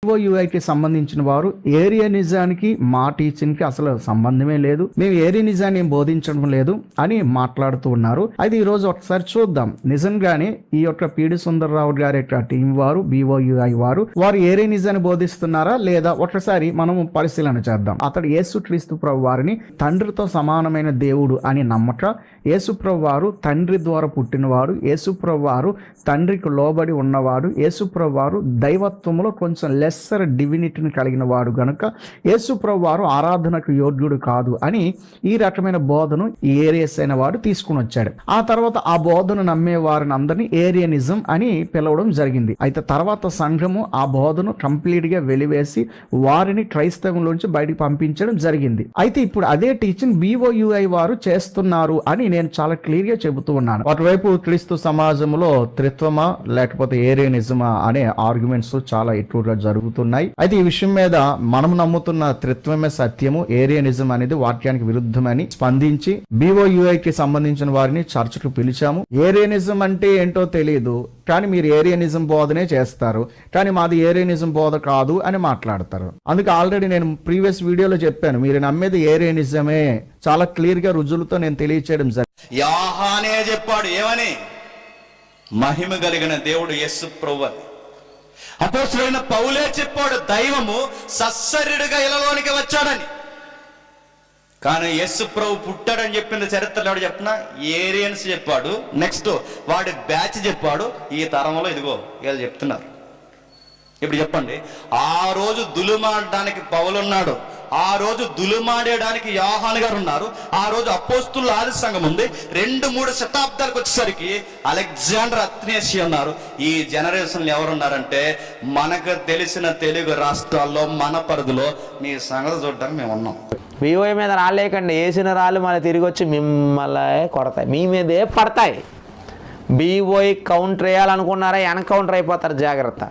BOUIకి సంబంధించిన వారు ఏరియనిజానికి మా టీచింగ్కి అసలు సంబంధమే లేదు, మేము ఏరియనిజాన్ని బోధించడం లేదు అని మాట్లాడుతూ ఉన్నారు. అయితే ఈ రోజు ఒకసారి చూద్దాం, నిజంగానే ఈ యొక్క పిడి సుందర్రావు గారి యొక్క టీం వారు BOUI వారు ఏరియనిజాన్ని బోధిస్తున్నారా లేదా ఒకసారి మనము పరిశీలన చేద్దాం. అతడు యేసుక్రీస్తు ప్రభు వారిని తండ్రితో సమానమైన దేవుడు అని నమ్మక, యేసుప్రభు వారు తండ్రి ద్వారా పుట్టినవాడు, యేసుప్రభు వారు తండ్రికి లోబడి ఉన్నవాడు, యేసుప్రభు వారు దైవత్వంలో కొంచెం లెస్సర్ డివినిటీని కలిగిన వాడు గనుక యేసుప్రభు వారు ఆరాధనకు యోగ్యుడు కాదు అని ఈ రకమైన బోధను ఈ ఏరియస్ అయిన వాడు తీసుకుని వచ్చాడు. ఆ తర్వాత ఆ బోధను నమ్మే వారిని అందరినీ ఏరియనిజం అని పిలవడం జరిగింది. అయితే తర్వాత సంఘము ఆ బోధను కంప్లీట్ గా వెలివేసి వారిని క్రైస్తవంలోంచి బయటికి పంపించడం జరిగింది. అయితే ఇప్పుడు అదే టీచింగ్ BOUI వారు చేస్తున్నారు అని నేను చాలా క్లియర్ గా చెబుతూ ఉన్నాను. ఒకవైపు క్రీస్తు సమాజంలో త్రిత్వమా లేకపోతే ఏరియనిజమా అనే ఆర్గ్యుమెంట్స్ చాలా ఎక్కువగా జరుగుతున్నాయి. అయితే ఈ విషయం మీద మనం నమ్ముతున్న త్రిత్వమే సత్యము, ఏరియనిజం అనేది వాక్యానికి విరుద్ధమని స్పందించి BOUIకి సంబంధించిన వారిని చర్చకు పిలిచాము. ఏరియనిజం అంటే ఏంటో తెలియదు కానీ మీరు ఏరియనిజం బోధనే చేస్తారు, కానీ మాది ఏరియనిజం బోధ కాదు అని మాట్లాడతారు. అందుకే ఆల్రెడీ నేను ప్రీవియస్ వీడియోలో చెప్పాను, మీరు నమ్మేది ఏరియనిజమే, చాలా క్లియర్ గా రుజువులతో నేను తెలియచేయడం జరిగింది. యోహానే చెప్పాడు ఏమని, మహిమ కలిగిన దేవుడు యేసు ప్రభువు. అపోస్తలుడైన పౌలే చెప్పాడు దైవము సశరీరుగా ఇలలోనికి వచ్చాడని. కానీ యేసు ప్రభు పుట్టాడని చెప్పింది చరిత్రలో ఎవడు చెప్పినా ఏరియన్స్ చెప్పాడు. నెక్స్ట్ వాడి బ్యాచ్ చెప్పాడు. ఈ తరంలో ఇదిగో వీళ్ళు చెప్తున్నారు. ఇప్పుడు చెప్పండి, ఆ రోజు దులుమాడడానికి పౌలున్నాడు, ఆ రోజు దులుమాడేయడానికి యోహాను గారు ఉన్నారు, ఆ రోజు అపోస్తుల ఆది సంఘం ఉంది. 2-3 శతాబ్దాలకు వచ్చేసరికి అలెగ్జాండర్ అథ్నేసి ఉన్నారు. ఈ జనరేషన్లో ఎవరున్నారంటే మనకు తెలిసిన తెలుగు రాష్ట్రాల్లో మన పరిధిలో మీ సంగతి చూడడానికి మేము ఉన్నాం. BOUI మీద రాలేకండి, వేసిన రాళ్ళు మళ్ళీ తిరిగి వచ్చి మిమ్మల్ని కొడతాయి, మీ మీదే పడతాయి. BOUI కౌంటర్ వేయాలనుకున్నారా ఎన్కౌంటర్ అయిపోతారు జాగ్రత్త.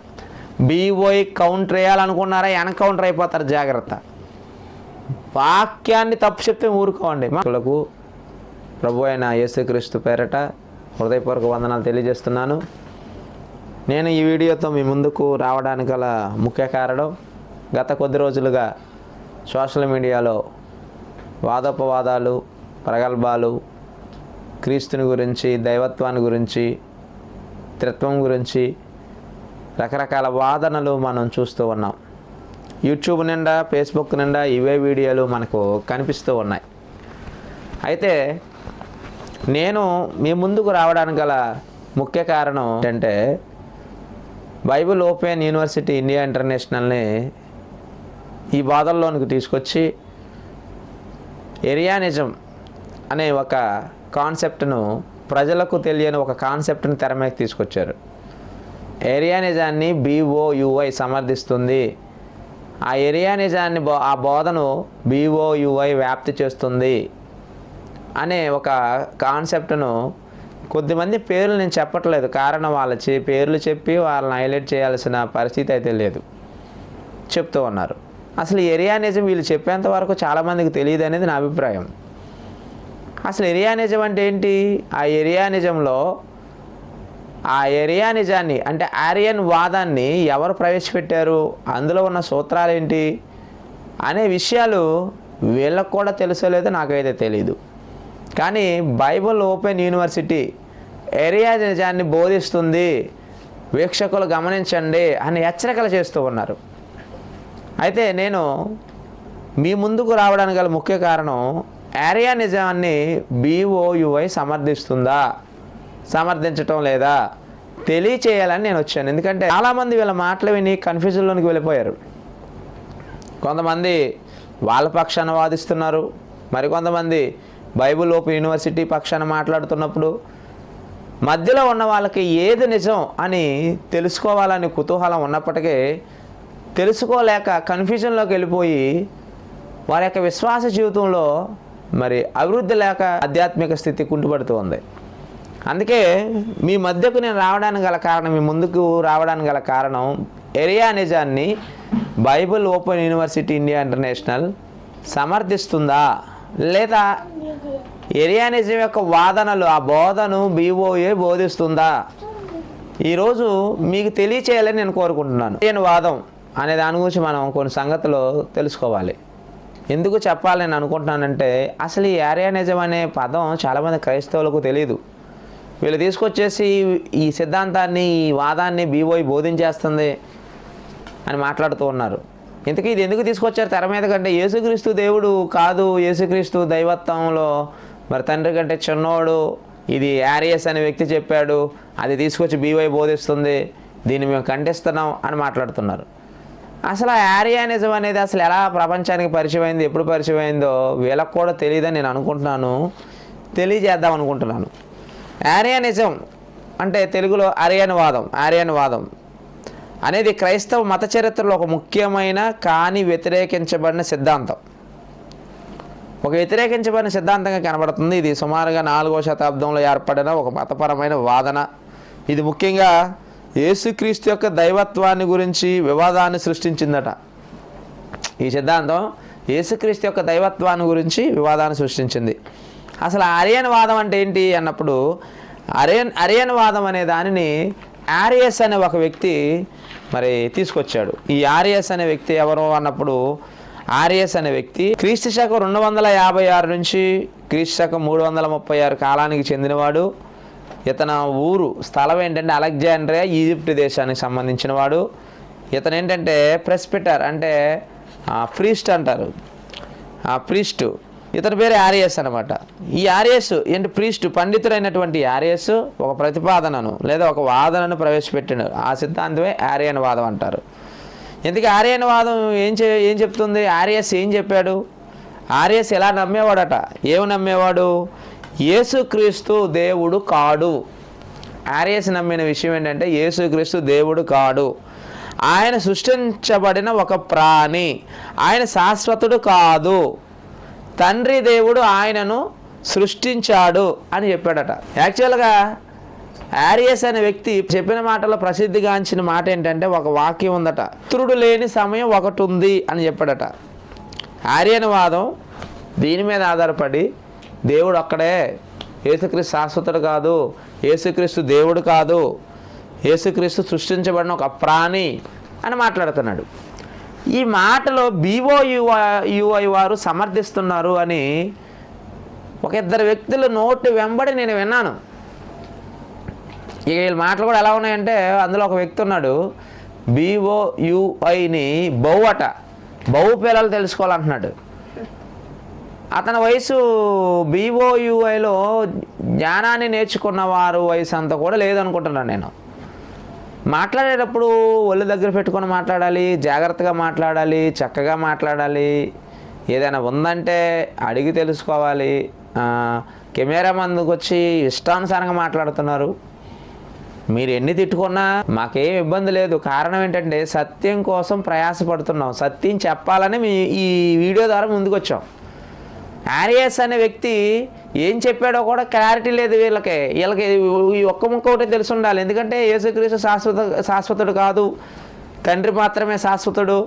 BOUI కౌంటర్ వేయాలనుకున్నారా ఎన్కౌంటర్ అయిపోతారు జాగ్రత్త. వాక్యాన్ని తప్పు చెప్తే ఊరుకోండి. మాకు ప్రభు అయిన యేసుక్రీస్తు పేరట హృదయపూర్వక వందనాలు తెలియజేస్తున్నాను. నేను ఈ వీడియోతో మీ ముందుకు రావడానికి గల ముఖ్య కారణం, గత కొద్ది రోజులుగా సోషల్ మీడియాలో వాదోపవాదాలు, ప్రగల్భాలు, క్రీస్తుని గురించి, దైవత్వాన్ని గురించి, త్రిత్వం గురించి రకరకాల వాదనలు మనం చూస్తూ ఉన్నాం. యూట్యూబ్ నిండా, ఫేస్బుక్ నిండా ఇవే వీడియోలు మనకు కనిపిస్తూ ఉన్నాయి. అయితే నేను మీ ముందుకు రావడానికి గల ముఖ్య కారణం ఏంటంటే, బైబిల్ ఓపెన్ యూనివర్సిటీ ఇండియా ఇంటర్నేషనల్ని ఈ బాధల్లోనికి తీసుకొచ్చి ఏరియానిజం అనే ఒక కాన్సెప్ట్ను, ప్రజలకు తెలియని ఒక కాన్సెప్ట్ని తెర మీద తీసుకొచ్చారు. ఏరియానిజాన్ని BOUI సమర్థిస్తుంది, ఆ ఏరియానిజాన్ని ఆ బోధను BOUI వ్యాప్తి చేస్తుంది అనే ఒక కాన్సెప్ట్ను కొద్దిమంది పేర్లు నేను చెప్పట్లేదు, కారణం వాళ్ళ పేర్లు చెప్పి వాళ్ళని హైలైట్ చేయాల్సిన పరిస్థితి అయితే లేదు, చెప్తూ ఉన్నారు. అసలు ఏరియానిజం వీళ్ళు చెప్పేంత వరకు చాలామందికి తెలియదు అనేది నా అభిప్రాయం. అసలు ఏరియానిజం అంటే ఏంటి? ఆ ఏరియానిజంలో ఆ ఏరియానిజాన్ని అంటే ఆరియన్ వాదాన్ని ఎవరు ప్రవేశపెట్టారు, అందులో ఉన్న సూత్రాలు ఏంటి అనే విషయాలు వీళ్ళకు కూడా తెలుసలేదు, నాకైతే తెలీదు. కానీ బైబిల్ ఓపెన్ యూనివర్సిటీ ఏరియానిజాన్ని బోధిస్తుంది, వీక్షకులు గమనించండి అని హెచ్చరికలు చేస్తూ ఉన్నారు. అయితే నేను మీ ముందుకు రావడానికి గల ముఖ్య కారణం, ఏరియానిజాన్ని BOUI సమర్థిస్తుందా, సమర్థించటం లేదా తెలియచేయాలని నేను వచ్చాను. ఎందుకంటే చాలామంది వీళ్ళ మాటలు విని కన్ఫ్యూజన్లోనికి వెళ్ళిపోయారు. కొంతమంది వాళ్ళ పక్షాన వాదిస్తున్నారు, మరికొంతమంది బైబిల్ ఓపెన్ యూనివర్సిటీ పక్షాన మాట్లాడుతున్నప్పుడు మధ్యలో ఉన్న వాళ్ళకి ఏది నిజం అని తెలుసుకోవాలని కుతూహలం ఉన్నప్పటికీ తెలుసుకోలేక కన్ఫ్యూజన్లోకి వెళ్ళిపోయి వారి యొక్క విశ్వాస జీవితంలో మరి అభివృద్ధి లేక ఆధ్యాత్మిక స్థితి కుంటుపడుతూ ఉంది. అందుకే మీ మధ్యకు నేను రావడానికి గల కారణం, మీ ముందుకు రావడానికి గల కారణం, ఏరియానిజాన్ని Bible Open University India International సమర్థిస్తుందా లేదా ఏరియానిజం యొక్క వాదనలు, ఆ బోధను BOUI బోధిస్తుందా, ఈరోజు మీకు తెలియచేయాలని నేను కోరుకుంటున్నాను. ఏరియన్ వాదం అనే దాని గురించి మనం కొన్ని సంగతులు తెలుసుకోవాలి. ఎందుకు చెప్పాలి నేను అనుకుంటున్నానంటే, అసలు ఈ ఆర్యానిజం అనే పదం చాలామంది క్రైస్తవులకు తెలియదు. వీళ్ళు తీసుకొచ్చేసి ఈ సిద్ధాంతాన్ని, ఈ వాదాన్ని బీఓఐ బోధించేస్తుంది అని మాట్లాడుతూ ఉన్నారు. ఇంతకీ ఇది ఎందుకు తీసుకొచ్చారు తెర మీద కంటే, యేసుక్రీస్తు దేవుడు కాదు, యేసుక్రీస్తు దైవత్వంలో మరి తండ్రి కంటే చిన్నోడు, ఇది ఆరియస్ అనే వ్యక్తి చెప్పాడు, అది తీసుకొచ్చి బీఓఐ బోధిస్తుంది, దీన్ని మేము ఖండిస్తున్నాం అని మాట్లాడుతున్నారు. అసలు ఆ ఆర్యానిజం అనేది అసలు ఎలా ప్రపంచానికి పరిచయం అయింది, ఎప్పుడు పరిచయం అయిందో వీళ్ళకు కూడా తెలియదని నేను అనుకుంటున్నాను, తెలియజేద్దాం అనుకుంటున్నాను. ఆర్యానిజం అంటే తెలుగులో ఆర్యన్వాదం అనేది క్రైస్తవ మత చరిత్రలో ఒక ముఖ్యమైన కానీ వ్యతిరేకించబడిన సిద్ధాంతం. ఒక వ్యతిరేకించబడిన సిద్ధాంతంగా కనబడుతుంది. ఇది సుమారుగా 4వ శతాబ్దంలో ఏర్పడిన ఒక మతపరమైన వాదన. ఇది ముఖ్యంగా యేసుక్రీస్తు యొక్క దైవత్వాన్ని గురించి వివాదాన్ని సృష్టించిందట. ఈ సిద్ధాంతం యేసుక్రీస్తు యొక్క దైవత్వాన్ని గురించి వివాదాన్ని సృష్టించింది. అసలు ఆర్యన్వాదం అంటే ఏంటి అన్నప్పుడు, ఆర్యన్వాదం అనే దానిని ఆరియస్ అనే ఒక వ్యక్తి మరి తీసుకొచ్చాడు. ఈ ఆరియస్ అనే వ్యక్తి ఎవరు అన్నప్పుడు, ఆరియస్ అనే వ్యక్తి క్రీస్తు శకం 256 నుంచి క్రీస్తు శకం 336 కాలానికి చెందినవాడు. ఇతను స్థలం ఏంటంటే అలెగ్జాండ్రియా, ఈజిప్ట్ దేశానికి సంబంధించిన వాడు. ఇతను ఏంటంటే ప్రెస్పిటర్ అంటే ప్రీస్ట్ అంటారు, ప్రీస్ట్. ఇతని పేరు ఆరియస్ అనమాట. ఈ ఆరియస్ ఏంటి, ప్రీస్ట్ పండితుడైనటువంటి ఆరియస్ ఒక ప్రతిపాదనను లేదా ఒక వాదనను ప్రవేశపెట్టినాడు. ఆ సిద్ధాంతమే ఆర్యన్వాదం అంటారు. ఎందుకు ఆర్యన్వాదం ఏం చెప్తుంది, ఆరియస్ ఏం చెప్పాడు, ఆరియస్ ఎలా నమ్మేవాడట, ఏమి నమ్మేవాడు, యేసుక్రీస్తు దేవుడు కాడు. ఆరియస్ నమ్మిన విషయం ఏంటంటే యేసుక్రీస్తు దేవుడు కాడు, ఆయన సృష్టించబడిన ఒక ప్రాణి, ఆయన శాశ్వతుడు కాదు, తండ్రి దేవుడు ఆయనను సృష్టించాడు అని చెప్పాడట. యాక్చువల్గా ఆరియస్ అనే వ్యక్తి చెప్పిన మాటలో ప్రసిద్ధిగాంచిన మాట ఏంటంటే, ఒక వాక్యం ఉందట, పుత్రుడు లేని సమయం ఒకటి ఉంది అని చెప్పాడట. ఆర్యన్వాదం దీని మీద ఆధారపడి దేవుడు ఒక్కడే, యేసుక్రీస్తు శాశ్వతుడు కాదు, యేసుక్రీస్తు దేవుడు కాదు, యేసుక్రీస్తు సృష్టించబడిన ఒక ప్రాణి అని మాట్లాడుతున్నాడు. ఈ మాటలో బీఓయుఐ వారు సమర్థిస్తున్నారు అని ఒక ఇద్దరు వ్యక్తుల నోటి వెంబడి నేను విన్నాను. వీళ్ళ మాటలు కూడా ఎలా ఉన్నాయంటే, అందులో ఒక వ్యక్తి ఉన్నాడు, బీఓయుఐని బహు పిల్లలు తెలుసుకోవాలంటున్నాడు. అతని వయసు బీఓయుఐలో జ్ఞానాన్ని నేర్చుకున్న వారు వయసు అంతా కూడా లేదనుకుంటున్నాను నేను. మాట్లాడేటప్పుడు ఒళ్ళు దగ్గర పెట్టుకొని మాట్లాడాలి, జాగ్రత్తగా మాట్లాడాలి, చక్కగా మాట్లాడాలి, ఏదైనా ఉందంటే అడిగి తెలుసుకోవాలి. కెమెరా ముందుకు వచ్చి ఇష్టానుసారంగా మాట్లాడుతున్నారు. మీరు ఎన్ని తిట్టుకున్నా మాకేం ఇబ్బంది లేదు. కారణం ఏంటంటే సత్యం కోసం ప్రయాసపడుతున్నాం, సత్యం చెప్పాలని ఈ వీడియో ద్వారా ముందుకు వచ్చాం. ఆరియస్ అనే వ్యక్తి ఏం చెప్పాడో కూడా క్లారిటీ లేదు వీళ్ళకి ఈ ఒక్క ముక్క ఒకటి తెలిసి ఉండాలి. ఎందుకంటే యేసుక్రీస్తు శాశ్వతుడు కాదు, తండ్రి మాత్రమే శాశ్వతుడు,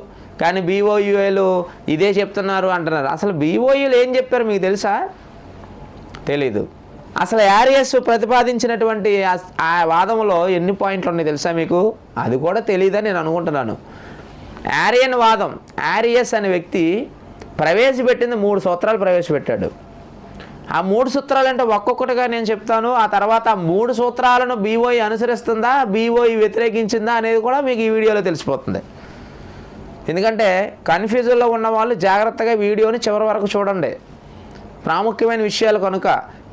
కానీ బీఓయుఐలు ఇదే చెప్తున్నారు అంటున్నారు. అసలు బీఓయులు ఏం చెప్పారు మీకు తెలుసా? తెలీదు. అసలు ఆరియస్ ప్రతిపాదించినటువంటి ఆ వాదంలో ఎన్ని పాయింట్లు ఉన్నాయి తెలుసా మీకు? అది కూడా తెలియదని నేను అనుకుంటున్నాను. ఆరియన్ వాదం, ఆరియస్ అనే వ్యక్తి ప్రవేశపెట్టింది 3 సూత్రాలు ప్రవేశపెట్టాడు. ఆ 3 సూత్రాలు అంటే ఒక్కొక్కటిగా నేను చెప్తాను. ఆ తర్వాత ఆ 3 సూత్రాలను బీఓఐ అనుసరిస్తుందా, బీఓఐ వ్యతిరేకించిందా అనేది కూడా మీకు ఈ వీడియోలో తెలిసిపోతుంది. ఎందుకంటే కన్ఫ్యూజన్లో ఉన్న వాళ్ళు జాగ్రత్తగా వీడియోని చివరి వరకు చూడండి. ప్రాముఖ్యమైన విషయాలు కనుక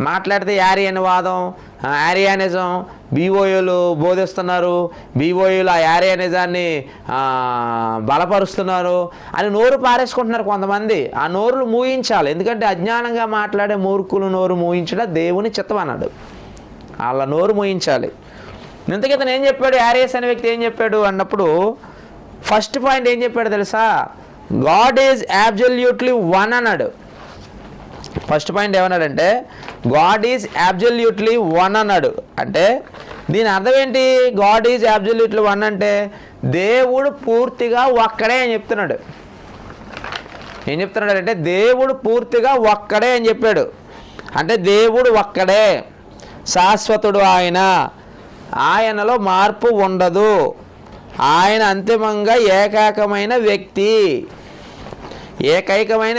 మాట్లాడితే ఆర్యన్వాదం, ఆర్యానిజం బీఓయూలు బోధిస్తున్నారు, బీఓయూలు ఆ ఆర్యానిజాన్ని బలపరుస్తున్నారు అని నోరు పారేసుకుంటున్నారు కొంతమంది. ఆ నోరులు మూయించాలి. ఎందుకంటే అజ్ఞానంగా మాట్లాడే మూర్ఖులు నోరు మూయించడం దేవుని చిత్తం అన్నాడు. వాళ్ళ నోరు మూయించాలి. ఇంతకీ ఇతను ఏం చెప్పాడు, ఆరియస్ అనే వ్యక్తి ఏం చెప్పాడు అన్నప్పుడు ఫస్ట్ పాయింట్ ఏం చెప్పాడు తెలుసా? గాడ్ ఈజ్ అబ్సల్యూట్లీ వన్ అన్నాడు. ఫస్ట్ పాయింట్ ఏమన్నాడంటే గాడ్ ఈజ్ అబ్సల్యూట్లీ వన్ అన్నాడు. అంటే దీని అర్థం ఏంటి? గాడ్ ఈజ్ అబ్సల్యూట్లీ వన్ అంటే దేవుడు పూర్తిగా ఒక్కడే అని చెప్తున్నాడు. ఏం చెప్తున్నాడు అంటే దేవుడు పూర్తిగా ఒక్కడే అని చెప్పాడు. అంటే దేవుడు ఒక్కడే, శాశ్వతుడు, ఆయనలో మార్పు ఉండదు, ఆయన అంతిమంగా ఏకైకమైన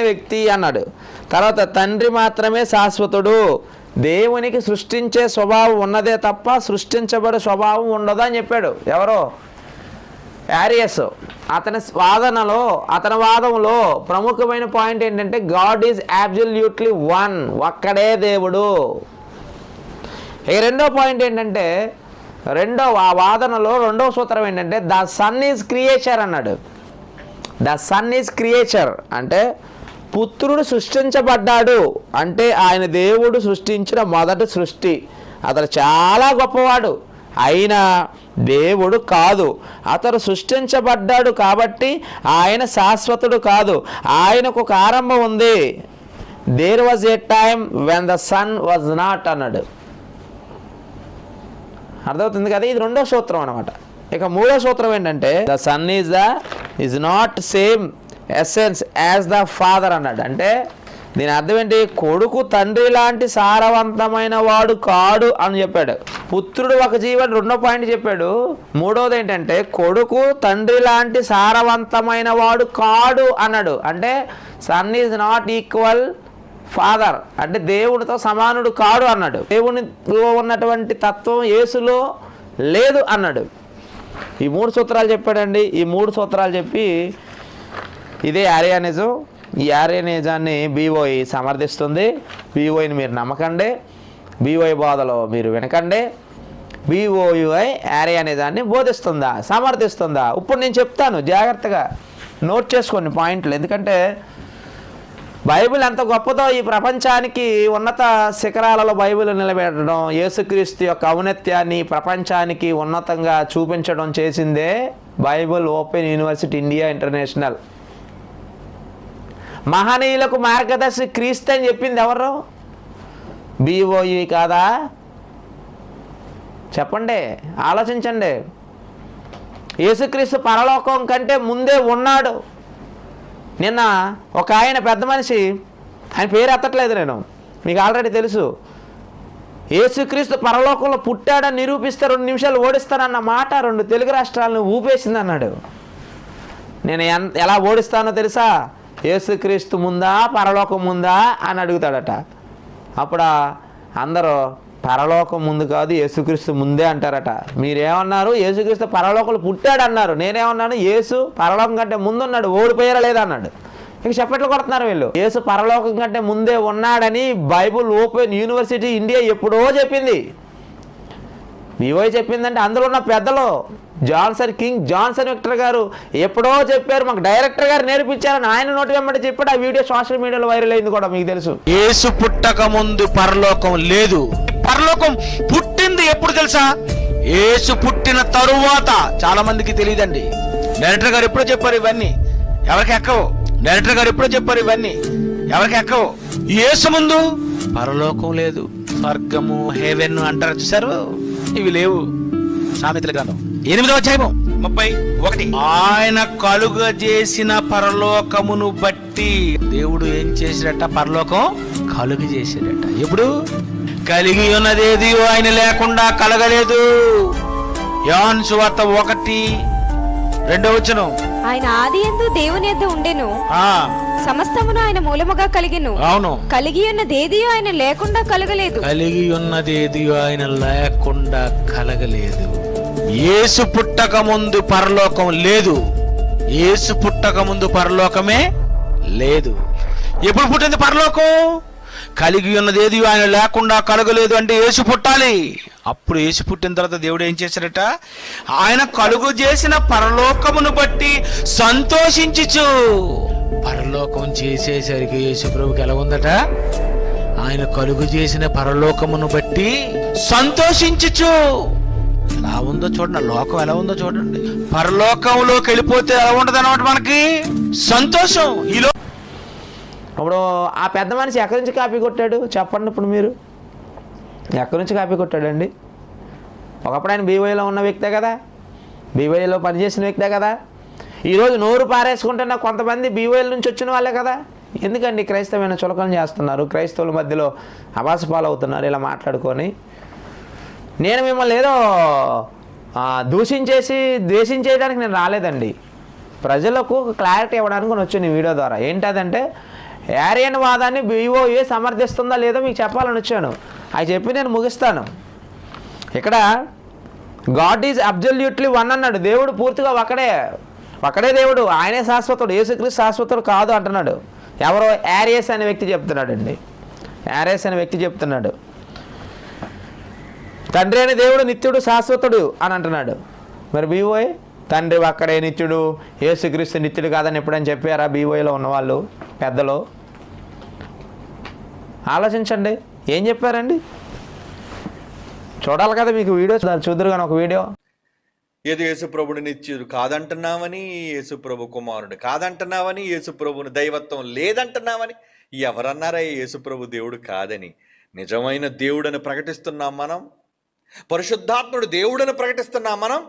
వ్యక్తి అన్నాడు. తర్వాత తండ్రి మాత్రమే శాశ్వతుడు. దేవునికి సృష్టించే స్వభావం ఉన్నదే తప్ప సృష్టించబడే స్వభావం ఉండదు అని చెప్పాడు. ఎవరో యారియస్. అతని వాదంలో ప్రముఖమైన పాయింట్ ఏంటంటే గాడ్ ఈజ్ అబ్సల్యూట్లీ వన్, ఒక్కడే దేవుడు. ఇక రెండో పాయింట్ ఏంటంటే ఆ వాదనలో రెండవ సూత్రం ఏంటంటే ద సన్ ఈజ్ క్రియేచర్ అన్నాడు. ద సన్ ఈజ్ క్రియేచర్ అంటే పుత్రుడు సృష్టించబడ్డాడు అంటే ఆయన దేవుడు సృష్టించిన మొదటి సృష్టి. అతడు చాలా గొప్పవాడు, అయినా దేవుడు కాదు. అతడు సృష్టించబడ్డాడు కాబట్టి ఆయన శాశ్వతుడు కాదు. ఆయనకు ఒక ఆరంభం ఉంది. There was a time when the son was not అన్నాడు. అర్థమవుతుంది కదా? ఇది రెండో సూత్రం అనమాట. ఇక మూడో సూత్రం ఏంటంటే the son is not same essence as the father అన్నాడు. అంటే దీని అర్థం ఏంటి? కొడుకు తండ్రి లాంటి సారవంతమైన వాడు కాడు అని చెప్పాడు. పుత్రుడు ఒక జీవన్ రెండో పాయింట్ చెప్పాడు. మూడోది ఏంటంటే కొడుకు తండ్రి లాంటి సారవంతమైన వాడు కాడు అన్నాడు. అంటే son is not equal father అంటే దేవునితో సమానుడు కాడు అన్నాడు. దేవునిలో ఉన్నటువంటి తత్వం యేసులో లేదు అన్నాడు. ఈ మూడు సూత్రాలు చెప్పాడండి. ఈ మూడు సూత్రాలు చెప్పి ఇదే ఆర్యానిజం. ఈ ఆర్యానిజాన్ని BOE సమర్థిస్తుంది. BOEని మీరు నమ్మకండి, BOE బోధలో మీరు వినకండి. BOE ఆర్యానిజాన్ని బోధిస్తుందా, సమర్థిస్తుందా? ఇప్పుడు నేను చెప్తాను, జాగ్రత్తగా నోట్ చేసుకోండి పాయింట్లు. ఎందుకంటే బైబిల్ ఎంత గొప్పదో ఈ ప్రపంచానికి ఉన్నత శిఖరాలలో బైబిల్ నిలబెట్టడం, యేసుక్రీస్తు యొక్క ఔన్నత్యాన్ని ప్రపంచానికి ఉన్నతంగా చూపించడం చేసిందే Bible Open University India International. మహనీయులకు మార్గదర్శి క్రీస్తు అని చెప్పింది ఎవరు? BOE కాదా? చెప్పండి, ఆలోచించండి. యేసుక్రీస్తు పరలోకం కంటే ముందే ఉన్నాడు. నిన్న ఒక ఆయన పెద్ద మనిషి, ఆయన పేరు ఎత్తట్లేదు నేను, మీకు ఆల్రెడీ తెలుసు, యేసుక్రీస్తు పరలోకంలో పుట్టాడని నిరూపిస్తే 2 నిమిషాలు ఓడిస్తానన్న మాట 2 తెలుగు రాష్ట్రాలను ఊపేసింది అన్నాడు. నేను ఎలా ఓడిస్తానో తెలుసా? యేసుక్రీస్తు ముందా పరలోకం ముందా అని అడుగుతాడట. అప్పుడు అందరూ పరలోకం ముందు కాదు యేసుక్రీస్తు ముందే అంటారట. మీరేమన్నారు? యేసుక్రీస్తు పరలోకంలో పుట్టాడు అన్నారు. నేనేమన్నాను? యేసు పరలోకం కంటే ముందు ఉన్నాడు, ఓడిపోయారా లేదా అన్నాడు. ఇక చెప్పట్లు కొడుతున్నారు వీళ్ళు. యేసు పరలోకం కంటే ముందే ఉన్నాడని బైబుల్ ఓపెన్ యూనివర్సిటీ ఇండియా ఎప్పుడో చెప్పింది. BOE చెప్పిందంటే అందులో ఉన్న పెద్దలు కింగ్ జాన్సన్ విక్టర్ గారు ఎప్పుడో చెప్పారు, మాకు డైరెక్టర్ గారు నేర్పించారని ఆయన నోటి వెంబడి చెప్పాడు. ఆ వీడియో సోషల్ మీడియాలో వైరల్ అయింది కూడా, మీకు తెలుసు. యేసు పుట్టక ముందు పరలోకం లేదు. పరలోకం పుట్టింది ఎప్పుడు తెలుసా? యేసు పుట్టిన తరువాత. చాలా మందికి తెలియదండి. డైరెక్టర్ గారు ఎప్పుడో చెప్పారు ఇవన్నీ, ఎవరికి ఎక్కవు. డైరెక్టర్ గారు ఎప్పుడో చెప్పారు ఇవన్నీ, ఎవరికి ఎక్కవు. యేసు ముందు పరలోకం లేదు, స్వర్గము హెవెన్ అంటారు చూసారు, ఇవి లేవు. సామెతల గ్రంథం 8వ అధ్యాయం 31. ఆయన కలుగజేసిన పరలోకమును బట్టి దేవుడు ఏం చేశాడట? పరలోకం కలుగు చేశాడట. ఎప్పుడు? కలిగి ఉన్నదేది ఆయన లేకుండా కలగలేదు. యోహాను సువార్త 1:2. ఆయన ఆదియందు దేవుని యొద్ద ఉండెను, సమస్తమును ఆయన మూలముగా కలిగెను. అవును. కలిగి ఉన్నదేది ఆయన లేకుండా కలగలేదు. కలిగి ఉన్నదేది ఆయన లేకుండా కలగలేదు. యేసు పుట్టక ముందు పరలోకం లేదు. యేసు పుట్టక ముందు పరలోకమే లేదు. ఎప్పుడు పుట్టింది పరలోకం? కలిగి ఉన్నదేది ఆయన లేకుండా కలగలేదు అంటే యేసు పుట్టాలి. అప్పుడు యేసు పుట్టిన తర్వాత దేవుడు ఏం చేశాడట? ఆయన కలుగు చేసిన పరలోకమును బట్టి సంతోషించుచు. పరలోకం చేసేసరికి యేసు ప్రభుకి ఎలా ఉందట? ఆయన కలుగు చేసిన పరలోకమును బట్టి సంతోషించుచు. ఎలా ఉందో చూడండి, లోకం ఎలా ఉందో చూడండి. పరలోకంలోకి వెళ్ళిపోతే ఎలా ఉండదు అన్నమాట మనకి సంతోషం. ఈలో ఇప్పుడు ఆ పెద్ద మనిషి ఎక్కడి నుంచి కాపీ కొట్టాడు చెప్పండి. ఇప్పుడు మీరు ఎక్కడి నుంచి కాపీ కొట్టాడండి? ఒకప్పుడు ఆయన BOEలో ఉన్న వ్యక్తే కదా, BOEలో పనిచేసిన వ్యక్తే కదా. ఈరోజు నోరు పారేసుకుంటున్న కొంతమంది BOEల నుంచి వచ్చిన వాళ్ళే కదా. ఎందుకండి క్రైస్తవమైన చులకన చేస్తున్నారు? క్రైస్తవుల మధ్యలో అబాస పాలవుతున్నారు ఇలా మాట్లాడుకొని. నేను మిమ్మల్ని ఏదో ద్వేషించేయడానికి నేను రాలేదండి. ప్రజలకు క్లారిటీ ఇవ్వడానికి నేను వచ్చాను ఈ వీడియో ద్వారా. ఏంటంటే ఏరియన్ వాదాన్ని BOUA సమర్థిస్తుందా లేదో మీకు చెప్పాలని వచ్చాను. అవి చెప్పి నేను ముగిస్తాను. ఇక్కడ గాడ్ ఈజ్ అబ్జల్యూట్లీ వన్ అన్నాడు. దేవుడు పూర్తిగా ఒకడే దేవుడు, ఆయనే శాశ్వతుడు, యేసుక్రీస్తు శాశ్వతుడు కాదు అంటున్నాడు. ఎవరో యారియస్ అనే వ్యక్తి చెప్తున్నాడు అండి. యారియస్ అనే వ్యక్తి చెప్తున్నాడు తండ్రి అనే దేవుడు నిత్యుడు శాశ్వతుడు అని అంటున్నాడు. మరి BOA తండ్రి ఒక్కడే నిత్యుడు, యేసుక్రీస్తు నిత్యుడు కాదని ఎప్పుడని చెప్పారా BOAలో ఉన్నవాళ్ళు పెద్దలు? ఆలోచించండి, ఏం చెప్పారండి? చూడాలి కదా మీకు వీడియో, చూద్దరు కానీ ఒక వీడియో. ఏదో యేసుప్రభుని నిత్యుడు కాదంటున్నామని, యేసుప్రభు కుమారుడు కాదంటున్నామని, యేసుప్రభుని దైవత్వం లేదంటున్నామని. ఎవరన్నారా యేసుప్రభు దేవుడు కాదని? నిజమైన దేవుడని ప్రకటిస్తున్నాం మనం, పరిశుద్ధాత్ముడు దేవుడని ప్రకటిస్తున్నాం మనం.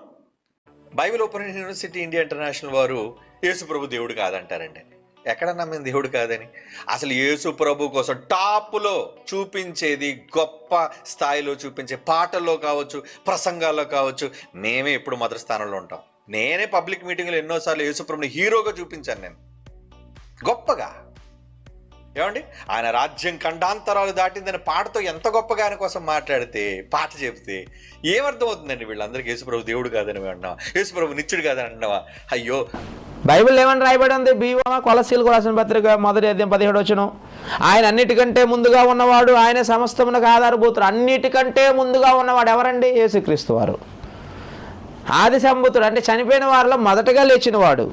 Bible Open University India international వారు యేసుప్రభు దేవుడు కాదంటారండి. ఎక్కడన్నా మేము దేవుడు కాదని? అసలు యేసుప్రభు కోసం టాప్లో చూపించేది, గొప్ప స్థాయిలో చూపించే పాటల్లో కావచ్చు, ప్రసంగాల్లో కావచ్చు, మేమే ఎప్పుడు మొదటి స్థానంలో ఉంటాం. నేనే పబ్లిక్ మీటింగ్లో ఎన్నోసార్లు యేసుప్రభుని హీరోగా చూపించాను నేను, గొప్పగా. ఏమండి, ఆయన రాజ్యం ఖండాంతరాలు దాటిందని పాటతో ఎంత గొప్పగా ఆయన కోసం మాట్లాడితే, పాట చెబితే ఏమర్థం అవుతుందండి? వీళ్ళందరికీ యేసుప్రభు దేవుడు కాదని అంటున్నావా, యేసుప్రభు నిత్యుడు కాదని అంటున్నావా? అయ్యో, బైబిల్ ఏమని రాయబడి ఉంది? కొలస్సీలకు రాసిన పత్రిక 1:17 ఆయన అన్నిటికంటే ముందుగా ఉన్నవాడు, ఆయన సమస్తమునకు ఆధారభూతుడు. అన్నిటికంటే ముందుగా ఉన్నవాడు ఎవరండి? యేసుక్రీస్తు వారు. ఆది సంభూతుడు అంటే చనిపోయిన వారిలో మొదటగా లేచినవాడు.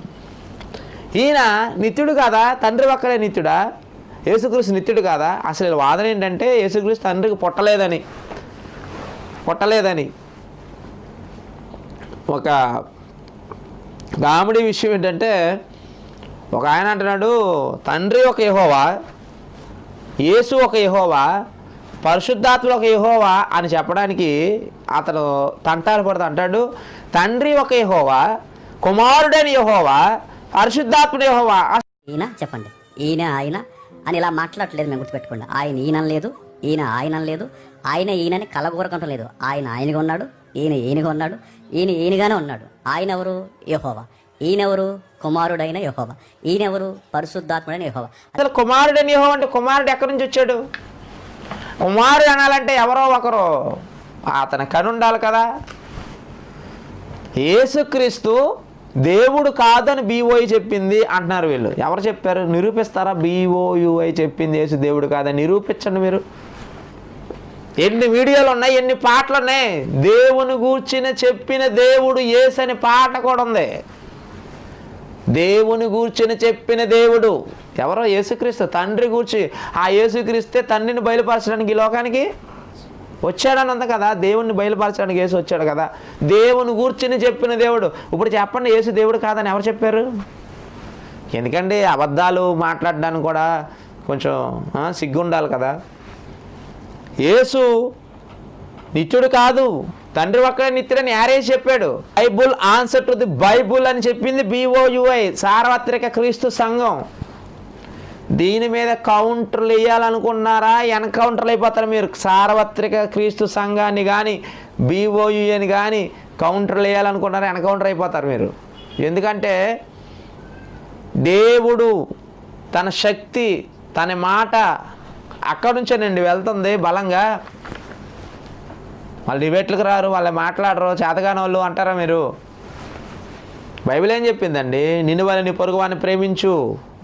ఈయన నిత్యుడు కాదా? తండ్రి ఒక్కడే నిత్యుడా? యేసుక్రీస్తు నిత్యుడు కాదా? అసలు వాదన ఏంటంటే యేసుక్రీస్తు తండ్రికి పుట్టలేదని ఒక కామెడీ విషయం ఏంటంటే, ఒక ఆయన అంటున్నాడు తండ్రి ఒక యెహోవా, యేసు ఒక యెహోవా, పరిశుద్ధాత్ముడు ఒక యెహోవా అని చెప్పడానికి అతను తంటాలు పడుతూ అంటాడు తండ్రి ఒక యెహోవా, కుమారుడైన యెహోవా, పరిశుద్ధాత్ముడు యెహోవా. ఈయన చెప్పండి, ఈయన ఆయన అని ఇలా మాట్లాడట్లేదు. మేము గుర్తుపెట్టుకోండి, ఆయన ఈయన లేదు, ఈయన ఆయన లేదు, ఆయన ఈయనని కలగూరకంటం లేదు. ఆయన ఆయనగా ఉన్నాడు, ఈయన ఈయనగా ఉన్నాడు, ఈయన ఈయనగానే ఉన్నాడు. ఆయన ఎవరు? యెహోవా. ఈయనెవరు? కుమారుడైన యెహోవా. ఈయనెవరు? పరిశుద్ధాత్ముడైన యెహోవా. అసలు కుమారుడైన యెహోవా అంటే కుమారుడు ఎక్కడి నుంచి వచ్చాడు? కుమారుడు అనాలంటే ఎవరో ఒకరు అతని కను ఉండాలి కదా. యేసుక్రీస్తు దేవుడు కాదని BOA చెప్పింది అంటున్నారు వీళ్ళు. ఎవరు చెప్పారు? నిరూపిస్తారా? BOUA చెప్పింది యేసు దేవుడు కాదని నిరూపించండి మీరు. ఎన్ని వీడియోలు ఉన్నాయి, ఎన్ని పాటలు ఉన్నాయి. దేవుని గూర్చిన చెప్పిన దేవుడు యేసు అనే పాట కూడా ఉంది. దేవుని గూర్చిన చెప్పిన దేవుడు ఎవరో? యేసుక్రీస్తు. తండ్రి గూర్చి ఆ యేసుక్రీస్తే తండ్రిని బయలుపరచడానికి ఈ లోకానికి వచ్చాడని అంత కదా, దేవుణ్ణి బయలుపరచడానికి యేసు వచ్చాడు కదా. దేవుని గూర్చిని చెప్పిన దేవుడు. ఇప్పుడు చెప్పండి, యేసు దేవుడు కాదని ఎవరు చెప్పారు? ఎందుకంటే అబద్ధాలు మాట్లాడడానికి కూడా కొంచెం సిగ్గు ఉండాలి కదా. యేసు నిత్యుడు కాదు, తండ్రి ఒక్కడే నిత్యుడని యారేసి చెప్పాడు. Bible answer to the Bible అని చెప్పింది BOUA, సార్వత్రిక క్రీస్తు సంఘం. దీని మీద కౌంటర్లు వేయాలనుకున్నారా? ఎన్కౌంటర్లు అయిపోతారు మీరు. సార్వత్రిక క్రీస్తు సంఘాన్ని కానీ BOUAని కానీ కౌంటర్లు వేయాలనుకున్నారా? ఎన్కౌంటర్ అయిపోతారు మీరు. ఎందుకంటే దేవుడు తన శక్తి, తన మాట అక్కడి నుంచేనండి వెళ్తుంది బలంగా. వాళ్ళు డిబేట్లకు రారు, వాళ్ళు మాట్లాడరు, చేతగాని వాళ్ళు అంటారా మీరు? బైబిల్ ఏం చెప్పిందండి? నిన్ను వాళ్ళ నీ పొరుగు వాడిని ప్రేమించు,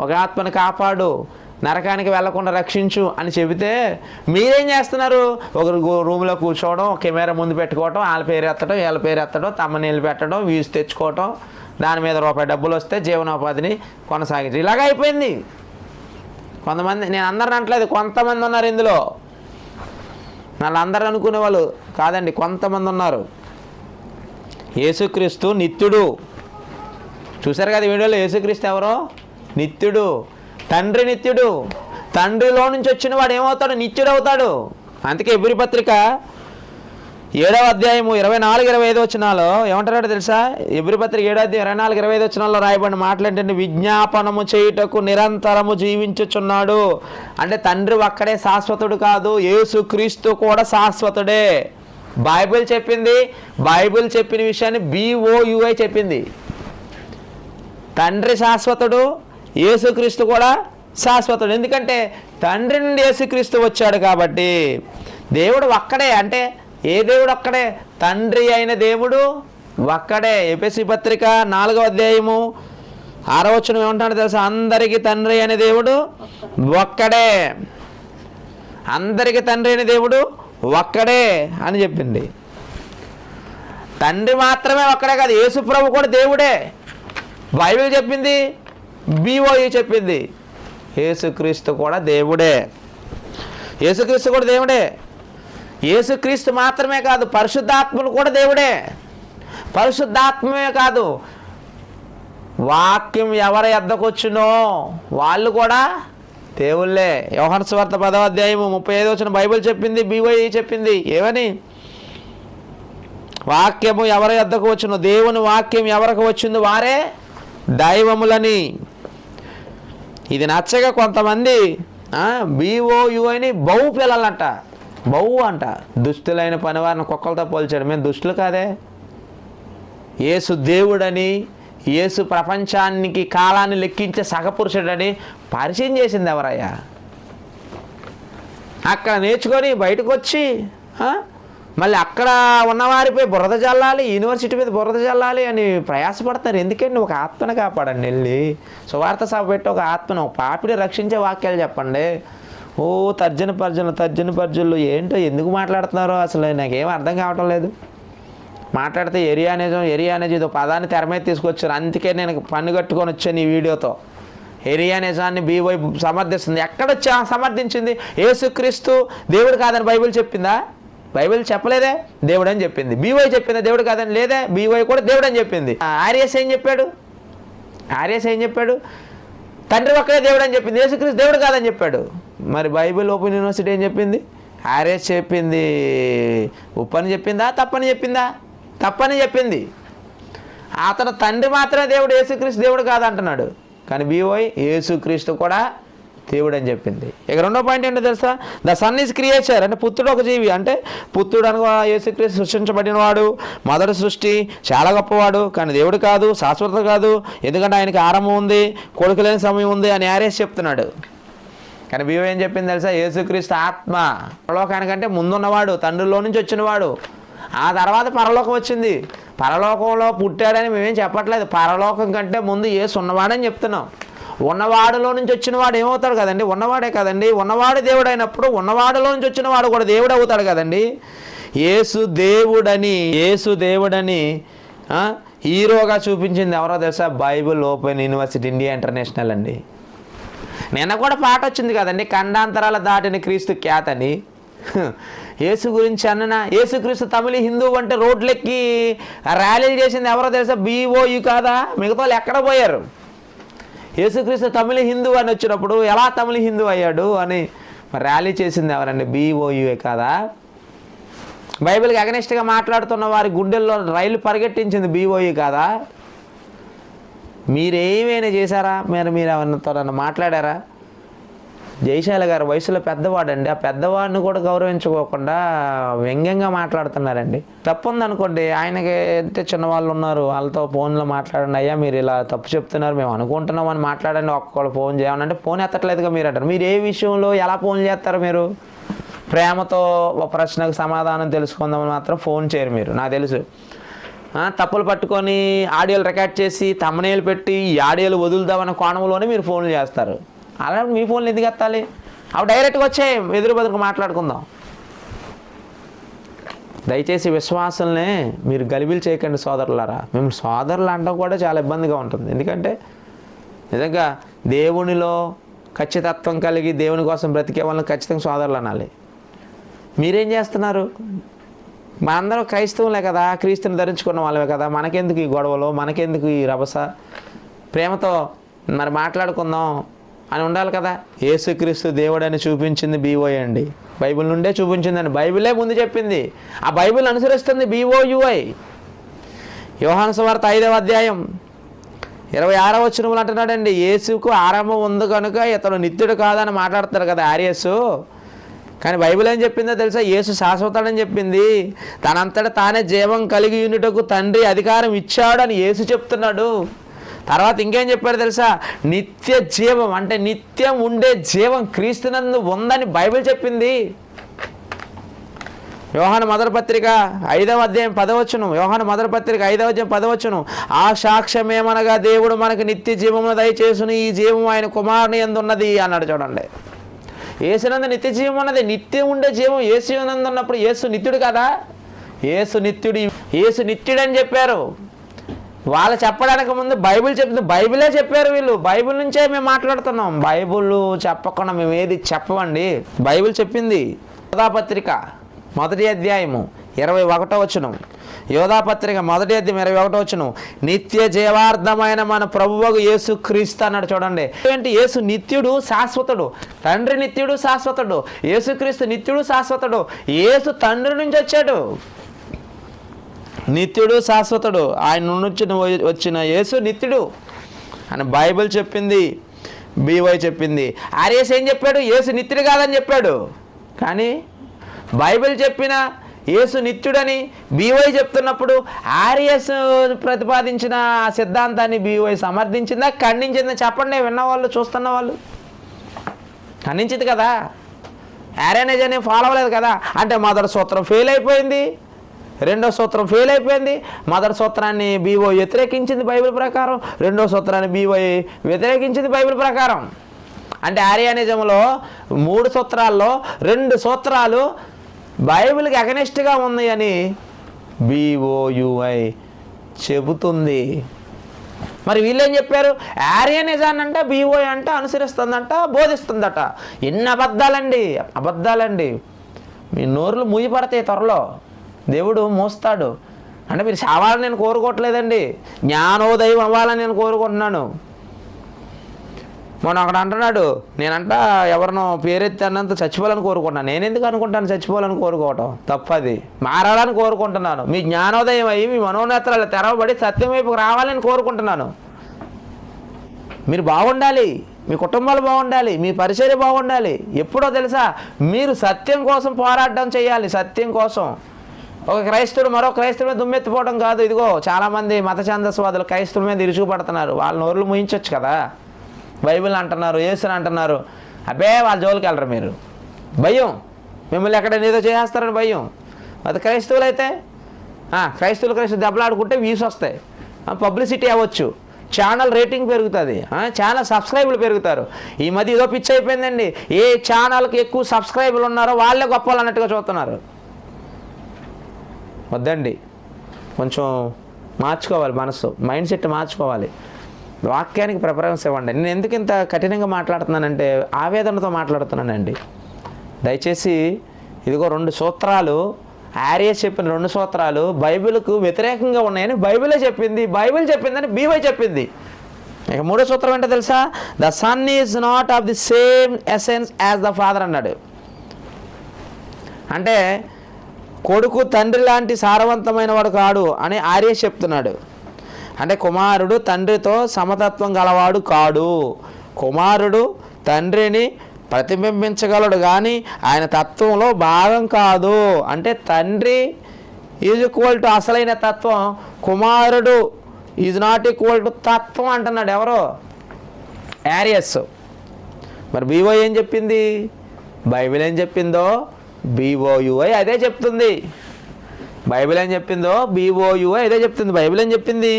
ఒక ఆత్మని కాపాడు, నరకానికి వెళ్లకుండా రక్షించు అని చెబితే మీరేం చేస్తున్నారు? ఒకరు రూమ్లో కూర్చోవడం, కెమెరా ముందు పెట్టుకోవడం, వాళ్ళ పేరు ఎత్తడం, వీళ్ళ పేరు ఎత్తడం, తమ్మనీళ్ళు పెట్టడం, వ్యూస్ తెచ్చుకోవటం, దాని మీద రూపాయి డబ్బులు వస్తే జీవనోపాధిని కొనసాగించు. ఇలాగ అయిపోయింది. కొంతమంది, నేను అందరిని అంటలేదు, కొంతమంది ఉన్నారు ఇందులో. వాళ్ళందరూ అనుకునే వాళ్ళు కాదండి, కొంతమంది ఉన్నారు. యేసుక్రీస్తు నిత్యుడు. చూసారు కదా వీడియోలో, యేసుక్రీస్తు ఎవరో? నిత్యుడు. తండ్రి నిత్యుడు. తండ్రిలో నుంచి వచ్చిన వాడు ఏమవుతాడు? నిత్యుడు అవుతాడు. అందుకే ఎబ్రీ పత్రిక 7వ అధ్యాయము 24-25 ఏమంటారో తెలుసా? ఎబ్రీ పత్రిక 7వ అధ్యాయం 24-25 రాయబడిన మాట్లాడండి. విజ్ఞాపనము చేయుటకు నిరంతరము జీవించుచున్నాడు. అంటే తండ్రి ఒక్కడే శాశ్వతుడు కాదు, యేసుక్రీస్తు కూడా శాశ్వతుడే. బైబిల్ చెప్పింది, బైబిల్ చెప్పిన విషయాన్ని BOUI చెప్పింది. తండ్రి శాశ్వతుడు, యేసుక్రీస్తు కూడా శాశ్వతుడు. ఎందుకంటే తండ్రి నుండి యేసుక్రీస్తు వచ్చాడు కాబట్టి. దేవుడు ఒక్కడే, అంటే ఏ దేవుడు ఒక్కడే? తండ్రి అయిన దేవుడు ఒక్కడే. ఎఫెసీ పత్రిక 4వ అధ్యాయము 6వ వచనం ఏమంటాడో తెలుసా? అందరికీ తండ్రి అయిన దేవుడు ఒక్కడే, అందరికీ తండ్రి అయిన దేవుడు ఒక్కడే అని చెప్పింది. తండ్రి మాత్రమే ఒక్కడే కాదు, యేసు ప్రభు కూడా దేవుడే. బైబిల్ చెప్పింది, BOU చెప్పింది. యేసుక్రీస్తు కూడా దేవుడే, యేసుక్రీస్తు కూడా దేవుడే. యేసుక్రీస్తు మాత్రమే కాదు, పరిశుద్ధాత్మలు కూడా దేవుడే. పరిశుద్ధాత్మే కాదు, వాక్యం ఎవరి యొద్దకు వచ్చునో వాళ్ళు కూడా దేవుళ్ళే. యోహాను సువార్త 10వ అధ్యాయము 35వ వచనం బైబిల్ చెప్పింది, BOU చెప్పింది. ఏమని? వాక్యము ఎవరి యొద్దకు వచ్చునో, దేవుని వాక్యం ఎవరికి వచ్చిందో వారే దైవములని. ఇది నచ్చగా కొంతమంది BOUని బహు పిల్లలంట, బహు అంట. దుష్టులైన పనివారిని కుక్కలతో పోల్చాడు. మేము దుష్టులు కాదే. యేసు దేవుడని, యేసు ప్రపంచానికి కాలాన్ని లెక్కించే సహపురుషుడని పరిచయం చేసింది ఎవరయ్యా? అక్కడ నేర్చుకొని బయటకు వచ్చి మళ్ళీ అక్కడ ఉన్నవారిపై బురద జల్లాలి, యూనివర్సిటీ మీద బురద జల్లాలి అని ప్రయాసపడతారు. ఎందుకండి? ఒక ఆత్మను కాపాడండి. వెళ్ళి సువార్త సభ పెట్టి ఒక ఆత్మను, ఒక పాపిని రక్షించే వాక్యాలు చెప్పండి. ఓ తర్జన పర్జనలు ఏంటో ఎందుకు మాట్లాడుతున్నారో అసలు నాకేం అర్థం కావటం లేదు. మాట్లాడితే ఏరియానిజం ఏదో పదాన్ని తెర మీద తీసుకొచ్చారు. అందుకే నేను పన్ను కట్టుకొని వచ్చాను ఈ వీడియోతో. ఏరియానిజాన్ని BOU సమర్థిస్తుంది. ఎక్కడొచ్చా సమర్థించింది? యేసుక్రీస్తు దేవుడు కాదని బైబిల్ చెప్పిందా? బైబిల్ చెప్పలేదే, దేవుడు అని చెప్పింది. BOU చెప్పిందా దేవుడు కాదని? లేదే, BOU కూడా దేవుడు అని చెప్పింది. ఆర్యస్ ఏం చెప్పాడు? తండ్రి ఒక్కడే దేవుడు అని చెప్పింది. యేసుక్రీస్తు దేవుడు కాదని చెప్పాడు. మరి బైబిల్ ఓపెన్ యూనివర్సిటీ ఏం చెప్పింది? ఆర్యస్ చెప్పింది ఉప్పని చెప్పిందా, తప్పని చెప్పిందా? తప్పని చెప్పింది. అతను తండ్రి మాత్రమే దేవుడు, యేసుక్రీస్తు దేవుడు కాదంటున్నాడు. కానీ BOU యేసుక్రీస్తు కూడా దేవుడు అని చెప్పింది. ఇక రెండో పాయింట్ ఏంటో తెలుసా? ద సన్ ఈజ్ క్రియేచర్, అంటే పుత్రుడు ఒక జీవి. అంటే పుత్రుడు అనగా యేసుక్రీస్తు సృష్టించబడినవాడు, మొదటి సృష్టి, చాలా గొప్పవాడు. కానీ దేవుడు కాదు, శాశ్వత కాదు. ఎందుకంటే ఆయనకి ఆరంభం ఉంది, కొడుకు లేని సమయం ఉంది అని ఆర్యస్ చెప్తున్నాడు. కానీ BOU ఏం చెప్పింది తెలుసా? యేసుక్రీస్తు ఆత్మ, పరలోకానికంటే ముందున్నవాడు, తండ్రిలో నుంచి వచ్చినవాడు. ఆ తర్వాత పరలోకం వచ్చింది. పరలోకంలో పుట్టాడని మేమేం చెప్పట్లేదు. పరలోకం కంటే ముందు యేసు ఉన్నవాడని చెప్తున్నాం. ఉన్నవాడులో నుంచి వచ్చిన వాడు ఏమవుతాడు కదండి? ఉన్నవాడే కదండి. ఉన్నవాడు దేవుడు అయినప్పుడు ఉన్నవాడులో నుంచి వచ్చిన వాడు కూడా దేవుడు అవుతాడు కదండి. యేసు దేవుడని హీరోగా చూపించింది ఎవరో తెలుసా? Bible Open University India international అండి. నిన్న కూడా పాట వచ్చింది కదండి, ఖండాంతరాల దాటిన క్రీస్తు ఖ్యాతని. యేసు గురించి అన్న యేసుక్రీస్తు తమిళ హిందూ అంటే రోడ్లెక్కి ర్యాలీలు చేసింది ఎవరో తెలుసా? BOU కాదా? మిగతా వాళ్ళు ఎక్కడ పోయారు? యేసుక్రీస్తు తమిళ హిందూ అని వచ్చినప్పుడు ఎలా తమిళ హిందూ అయ్యాడు అని ర్యాలీ చేసింది ఎవరండి? BOU కాదా? బైబిల్కి అగనిస్ట్గా మాట్లాడుతున్న వారి గుండెల్లో రైలు పరిగెట్టించింది BOU కాదా? మీరేమైనా చేశారా? మీరు ఎవరితో మాట్లాడారా? జయశాల గారు వయసులో పెద్దవాడండి. ఆ పెద్దవాడిని కూడా గౌరవించుకోకుండా వ్యంగ్యంగా మాట్లాడుతున్నారండి. తప్పు ఉందనుకోండి, ఆయనకి అంటే చిన్నవాళ్ళు ఉన్నారు, వాళ్ళతో ఫోన్లో మాట్లాడండి. అయ్యా మీరు ఇలా తప్పు చెప్తున్నారు, మేము అనుకుంటున్నాం అని మాట్లాడండి. ఒక్కళ్ళు ఫోన్ చేయమనంటే ఫోన్ ఎత్తట్లేదుగా మీరు అంటారు. మీరు ఏ విషయంలో ఎలా ఫోన్ చేస్తారు? మీరు ప్రేమతో ఒక ప్రశ్నకు సమాధానం తెలుసుకుందామని మాత్రం ఫోన్ చేయరు మీరు, నాకు తెలుసు. తప్పులు పట్టుకొని ఆడియోలు రికార్డ్ చేసి తమ్మనేలు పెట్టి ఈ ఆడియోలు వదులుదామన్న కోణంలోనే మీరు ఫోన్లు చేస్తారు. అలా మీ ఫోన్లు ఎందుకు ఎత్తాలి? అవి డైరెక్ట్గా వచ్చే ఎదురు బదురుకు మాట్లాడుకుందాం. దయచేసి విశ్వాసుల్నే మీరు గలిబిలు చేయకండి సోదరులారా. మేము సోదరులు అంటాం కూడా చాలా ఇబ్బందిగా ఉంటుంది. ఎందుకంటే నిజంగా దేవునిలో ఖచ్చితత్వం కలిగి దేవుని కోసం బ్రతికే వాళ్ళని ఖచ్చితంగా సోదరులు అనాలి. మీరేం చేస్తున్నారు? మా అందరం క్రైస్తవులే కదా, క్రీస్తుని ధరించుకున్న వాళ్ళమే కదా, మనకెందుకు ఈ గొడవలు, మనకెందుకు ఈ రభస? ప్రేమతో మరి మాట్లాడుకుందాం అని ఉండాలి కదా. యేసుక్రీస్తు దేవుడని చూపించింది BOU అండి. బైబిల్ నుండే చూపించిందండి. బైబిలే ముందు చెప్పింది. ఆ బైబిల్ అనుసరిస్తుంది BOUI. యోహాను సువార్త 5వ అధ్యాయం 26వ వచనంలో అంటున్నాడండి, యేసుకు ఆరంభం ఉంది కనుక ఇతను నిత్యుడు కాదని మాట్లాడతారు కదా ఆర్యస్. కానీ బైబిల్ ఏం చెప్పిందో తెలుసా? యేసు శాశ్వతుడని చెప్పింది. తనంతటా తానే జీవం కలిగి ఉండుటకు తండ్రి అధికారం ఇచ్చాడు అని యేసు చెప్తున్నాడు. తర్వాత ఇంకేం చెప్పాడు తెలుసా? నిత్య జీవం అంటే నిత్యం ఉండే జీవం క్రీస్తునందు ఉందని బైబిల్ చెప్పింది. యోహాను మొదటి పత్రిక 5వ అధ్యాయం 10వ వచనం. యోహాను మొదటి పత్రిక 5వ అధ్యాయం 10వ వచనం. ఆ సాక్ష్యమేమనగా దేవుడు మనకు నిత్య జీవమును దయచేసును, ఈ జీవం ఆయన కుమారుని యందు ఉన్నది అన్నాడు. చూడండి, యేసునందు నిత్య జీవం అన్నది, నిత్యం ఉండే జీవం యేసునందు ఉన్నప్పుడు యేసు నిత్యుడు కదా? యేసు నిత్యుడు, యేసు నిత్యుడు అని చెప్పారు. వాళ్ళు చెప్పడానికి ముందు బైబిల్ చెప్తుంది. బైబిలే చెప్పారు వీళ్ళు. బైబిల్ నుంచే మేము మాట్లాడుతున్నాం. బైబిల్ చెప్పకుండా మేము ఏది చెప్పమండి. బైబిల్ చెప్పింది. యోధాపత్రిక 1వ అధ్యాయము 21వ వచనం. యోధాపత్రిక 1వ అధ్యాయం 21వ వచనం. నిత్య జీవార్థమైన మన ప్రభువుకు యేసు క్రీస్తు అన్నాడు. చూడండి, ఏంటి? యేసు నిత్యుడు, శాశ్వతుడు. తండ్రి నిత్యుడు, శాశ్వతుడు. యేసుక్రీస్తు నిత్యుడు, శాశ్వతుడు. యేసు తండ్రి నుంచి వచ్చాడు, నిత్యుడు, శాశ్వతుడు. ఆయన నుంచి వచ్చిన యేసు నిత్యుడు అని బైబిల్ చెప్పింది. బీవై చెప్పింది. ఆర్ఎస్ ఏం చెప్పాడు? యేసు నిత్యుడు కాదని చెప్పాడు. కానీ బైబిల్ చెప్పిన యేసు నిత్యుడని బీవై చెప్తున్నప్పుడు ఆర్ఎస్ ప్రతిపాదించిన సిద్ధాంతాన్ని బీవై సమర్థించిందా, ఖండించిందా? చెప్పండి, విన్నవాళ్ళు, చూస్తున్న వాళ్ళు. ఖండించింది కదా. ఆర్ఎన్ఏజ్ అని ఫాలో అవ్వలేదు కదా. అంటే మొదటి సూత్రం ఫెయిల్ అయిపోయింది, రెండో సూత్రం ఫెయిల్ అయిపోయింది. మొదటి సూత్రాన్ని బీవో వ్యతిరేకించింది బైబిల్ ప్రకారం, రెండో సూత్రాన్ని బీవై వ్యతిరేకించింది బైబిల్ ప్రకారం. అంటే ఆర్యానిజంలో 3 సూత్రాల్లో 2 సూత్రాలు బైబిల్కి అగనెస్ట్గా ఉన్నాయని బీఓయుఐ చెబుతుంది. మరి వీళ్ళేం చెప్పారు? ఆర్యనిజాన్ని అంటే బీఓఐ అంటే అనుసరిస్తుందంట, బోధిస్తుందట. ఎన్ని అబద్ధాలండి, అబద్ధాలండి. మీ నోరులు మూయపడతాయి త్వరలో. దేవుడు మోస్తాడు. అంటే మీరు చావాలని నేను కోరుకోవట్లేదండి, జ్ఞానోదయం అవ్వాలని నేను కోరుకుంటున్నాను. మొన్న అక్కడ అంటున్నాడు, నేనంట ఎవరినో పేరెత్తి అన్నంత చచ్చిపోవాలని కోరుకుంటున్నాను. నేను ఎందుకు అనుకుంటాను చచ్చిపోవాలని కోరుకోవటం? తప్పది. మారాలని కోరుకుంటున్నాను. మీ జ్ఞానోదయం అయ్యి మీ మనోనేత్రాలు తెరవబడి సత్యం వైపుకు రావాలని కోరుకుంటున్నాను. మీరు బాగుండాలి, మీ కుటుంబాలు బాగుండాలి, మీ పరిచర్య బాగుండాలి. ఎప్పుడో తెలుసా? మీరు సత్యం కోసం పోరాటం చేయాలి. సత్యం కోసం. ఒక క్రైస్తవుడు మరో క్రైస్తవుడి మీద దుమ్మెత్తిపోవడం కాదు. ఇదిగో చాలామంది మత ఛాందస్వాదులు క్రైస్తవుల మీద ఇరుచుకుపడుతున్నారు. వాళ్ళ నోరులు ముయించవచ్చు కదా. బైబిల్ అంటున్నారు, యేసుని అంటున్నారు. అబ్బే వాళ్ళ జోలికి వెళ్ళరు మీరు. భయం, మిమ్మల్ని ఎక్కడైనా ఏదో చేసేస్తారని భయం. అది క్రైస్తవులు అయితే క్రైస్తవులు దెబ్బలాడుకుంటే వ్యూస్ వస్తాయి, పబ్లిసిటీ అవ్వచ్చు, ఛానల్ రేటింగ్ పెరుగుతుంది, ఛానల్ సబ్స్క్రైబులు పెరుగుతారు. ఈ మధ్య ఏదో పిచ్చి అయిపోయిందండి. ఏ ఛానల్కి ఎక్కువ సబ్స్క్రైబులు ఉన్నారో వాళ్ళే గొప్పలు అన్నట్టుగా చూస్తున్నారు. వద్దండి, కొంచెం మార్చుకోవాలి మనసు, మైండ్ సెట్ మార్చుకోవాలి. వాక్యానికి ప్రిఫరెన్స్ ఇవ్వండి. నేను ఎందుకు ఇంత కఠినంగా మాట్లాడుతున్నానంటే ఆవేదనతో మాట్లాడుతున్నానండి. దయచేసి ఇదిగో 2 సూత్రాలు, ఆర్యస్ చెప్పిన 2 సూత్రాలు బైబిల్కు వ్యతిరేకంగా ఉన్నాయని బైబిలే చెప్పింది. బైబిల్ చెప్పిందని బీవై చెప్పింది. ఇక 3వ సూత్రం ఏంటో తెలుసా? The son is not of the same essence as the father అన్నాడు. అంటే కొడుకు తండ్రి లాంటి సారవంతమైన వాడు కాడు అని ఆర్యస్ చెప్తున్నాడు. అంటే కుమారుడు తండ్రితో సమతత్వం గలవాడు కాడు. కుమారుడు తండ్రిని ప్రతిబింబించగలడు కానీ ఆయన తత్వంలో భాగం కాదు. అంటే తండ్రి ఈజ్ ఈక్వల్ టు అసలైన తత్వం, కుమారుడు ఈజ్ నాట్ ఈక్వల్ టు తత్వం అంటున్నాడు. ఎవరో? ఆర్యస్. మరి బీఓ ఏం చెప్పింది? బైబిల్ ఏం చెప్పిందో బీఓయుఐ అదే చెప్తుంది. బైబిల్ ఏం చెప్పిందో బీఓయుఐ అదే చెప్తుంది. బైబిల్ ఏం చెప్పింది?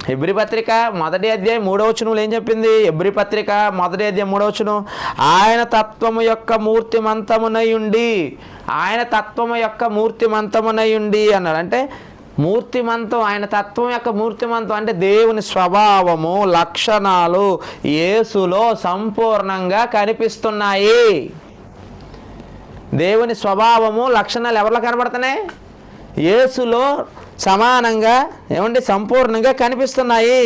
హెబ్రీ పత్రిక 1వ అధ్యాయం 3వ వచనంలో ఏం చెప్పింది? హెబ్రీ పత్రిక 1వ అధ్యాయం 3వ వచనం, ఆయన తత్వము యొక్క మూర్తిమంతమునై ఉండి, ఆయన తత్వము యొక్క మూర్తిమంతమునై ఉండి అన్నాడు. అంటే మూర్తిమంతం, ఆయన తత్వం యొక్క మూర్తిమంతం అంటే దేవుని స్వభావము, లక్షణాలు యేసులో సంపూర్ణంగా కనిపిస్తున్నాయి. దేవుని స్వభావము, లక్షణాలు ఎవరిలో కనబడుతున్నాయి? యేసులో సమానంగా ఏమంటే సంపూర్ణంగా కనిపిస్తున్నాయి.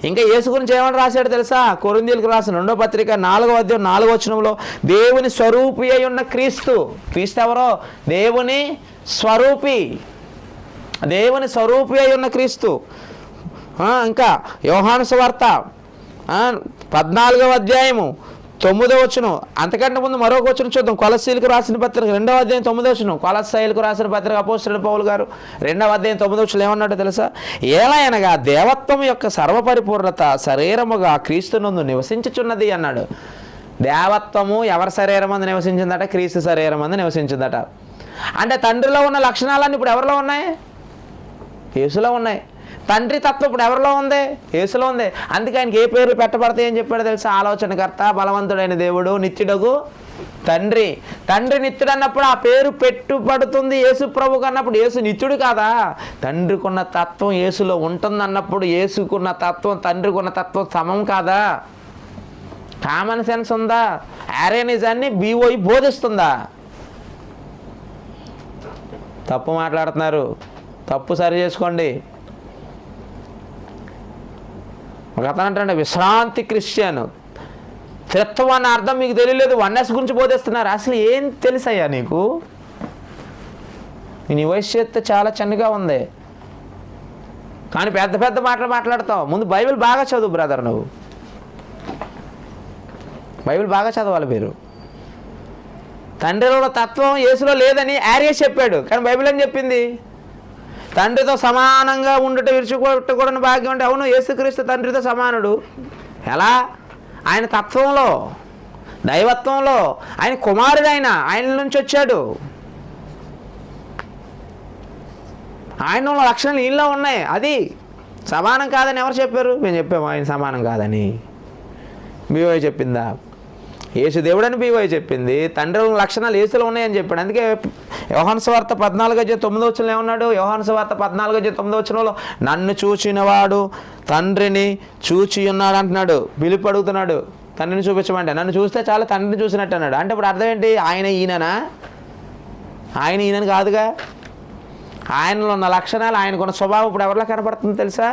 ఇంకా యేసు గురించి ఏమని రాశాడు తెలుసా? కొరింథీయులకు రాసిన 2వ పత్రిక 4వ అధ్యాయం 4వ వచనంలో దేవుని స్వరూపి అయి ఉన్న క్రీస్తు. క్రీస్తు ఎవరో? దేవుని స్వరూపి, దేవుని స్వరూపి అయి ఉన్న క్రీస్తు. ఇంకా యోహాను సువార్త 14వ అధ్యాయము 9వ వచనం. అంతకంటే ముందు మరొక వచనం చూద్దాం. కొలస్సీలకు రాసిన పత్రిక 2వ అధ్యాయం 9వ వచనం. కొలస్సీలకు రాసిన పత్రిక అపోస్తలుడైన పౌలు గారు 2వ అధ్యాయం 9వ వచనం ఏమన్నాడో తెలుసా? ఎలా అనగా దేవత్వం యొక్క సర్వపరిపూర్ణత శరీరముగా క్రీస్తునందు నివసించుచున్నది అన్నాడు. దేవత్వము ఎవరి శరీరం అందు నివసించిందట? క్రీస్తు శరీరం అందు నివసించిందట. అంటే తండ్రిలో ఉన్న లక్షణాలన్నీ ఇప్పుడు ఎవరిలో ఉన్నాయి? యేసులో ఉన్నాయి. తండ్రి తత్వం ఇప్పుడు ఎవరిలో ఉంది? యేసులో ఉంది. అందుకే ఆయనకి ఏ పేర్లు పెట్టబడతాయి అని చెప్పాడు తెలుసా? ఆలోచనకర్త, బలవంతుడైన దేవుడు, నిత్యుడగు తండ్రి. తండ్రి నిత్యుడు అన్నప్పుడు ఆ పేరు పెట్టుబడుతుంది యేసు ప్రభుకు అన్నప్పుడు యేసు నిత్యుడు కాదా? తండ్రికున్న తత్వం యేసులో ఉంటుంది అన్నప్పుడు యేసుకున్న తత్వం తండ్రికున్న తత్వం సమం కాదా? కామన్ సెన్స్ ఉందా? ఆర్యనిజాన్ని బీఓఈ బోధిస్తుందా? తప్పు మాట్లాడుతున్నారు. తప్పు సరి చేసుకోండి. ఒక అతను అంటే విశ్రాంతి క్రిస్టియన్, త్రిత్వం అన్న అర్థం మీకు తెలియలేదు, వన్నెస్ గురించి బోధిస్తున్నారు. అసలు ఏం తెలుసయ్యా నీకు? నీ వయసు చేస్తే చాలా చిన్నగా ఉంది కానీ పెద్ద పెద్ద మాటలు మాట్లాడతావు. ముందు బైబిల్ బాగా చదువు బ్రదర్. నువ్వు బైబిల్ బాగా చదవాలి. మీరు తండ్రిలో తత్వం యేసులో లేదని ఆర్యస్ చెప్పాడు, కానీ బైబిల్ ఏం చెప్పింది? తండ్రితో సమానంగా ఉండటం విరుచుకోవడం భాగ్యం అంటే అవును, యేసుక్రీస్తు తండ్రితో సమానుడు. ఎలా? ఆయన తత్వంలో, దైవత్వంలో ఆయన కుమారుడు, ఆయన నుంచి వచ్చాడు. ఆయన లక్షణాలు ఈయనలో ఉన్నాయి. అది సమానం కాదని ఎవరు చెప్పారు? మేము చెప్పాము ఆయన సమానం కాదని. బీవై చెప్పిందా? యేసు దేవుడని బీవై చెప్పింది. తండ్రి లక్షణాలు యేసులో ఉన్నాయని చెప్పాడు. అందుకే యోహాను సువార్త 14:9 ఏమన్నాడు? యోహాను సువార్త 14:9 నన్ను చూచినవాడు తండ్రిని చూచి ఉన్నాడు అంటున్నాడు. పిలుపు అడుగుతున్నాడు తండ్రిని చూపించమంటే. నన్ను చూస్తే చాలా తండ్రిని చూసినట్టు అన్నాడు. అంటే ఇప్పుడు అర్థం ఏంటి? ఆయన ఈయననా? ఆయన ఈయనని కాదుగా. ఆయనలో ఉన్న లక్షణాలు, ఆయనకున్న స్వభావం ఇప్పుడు ఎవరిలో కనబడుతుంది తెలుసా?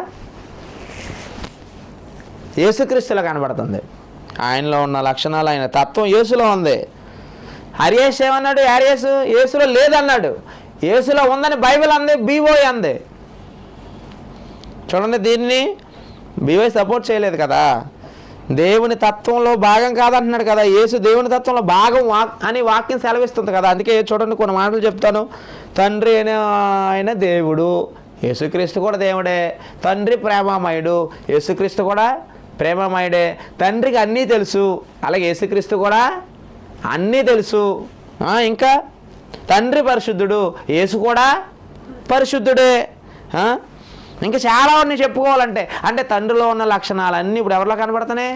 యేసుక్రీస్తులో కనబడుతుంది. ఆయనలో ఉన్న లక్షణాలు, ఆయన తత్వం యేసులో ఉంది. ఆర్యస్ ఏమన్నాడు? ఆర్యస్ యేసులో లేదన్నాడు. యేసులో ఉందని బైబిల్ అంది, బీఓఐ అంది. చూడండి, దీన్ని బీఓఐ సపోర్ట్ చేయలేదు కదా. దేవుని తత్వంలో భాగం కాదంటున్నాడు కదా. యేసు దేవుని తత్వంలో భాగం అని వాక్యం సెలవిస్తుంది కదా. అందుకే చూడండి కొన్ని మాటలు చెప్తాను. తండ్రి ఆయన దేవుడు, యేసుక్రీస్తు కూడా దేవుడే. తండ్రి ప్రేమమయుడు, యేసుక్రీస్తు కూడా ప్రేమమయుడే. తండ్రికి అన్నీ తెలుసు, అలాగే యేసుక్రీస్తు కూడా అన్నీ తెలుసు. ఇంకా తండ్రి పరిశుద్ధుడు, యేసు కూడా పరిశుద్ధుడే. ఇంకా చాలా ఉన్నాయి చెప్పుకోవాలంటే. అంటే తండ్రిలో ఉన్న లక్షణాలన్నీ ఇప్పుడు ఎవరిలో కనబడుతున్నాయి?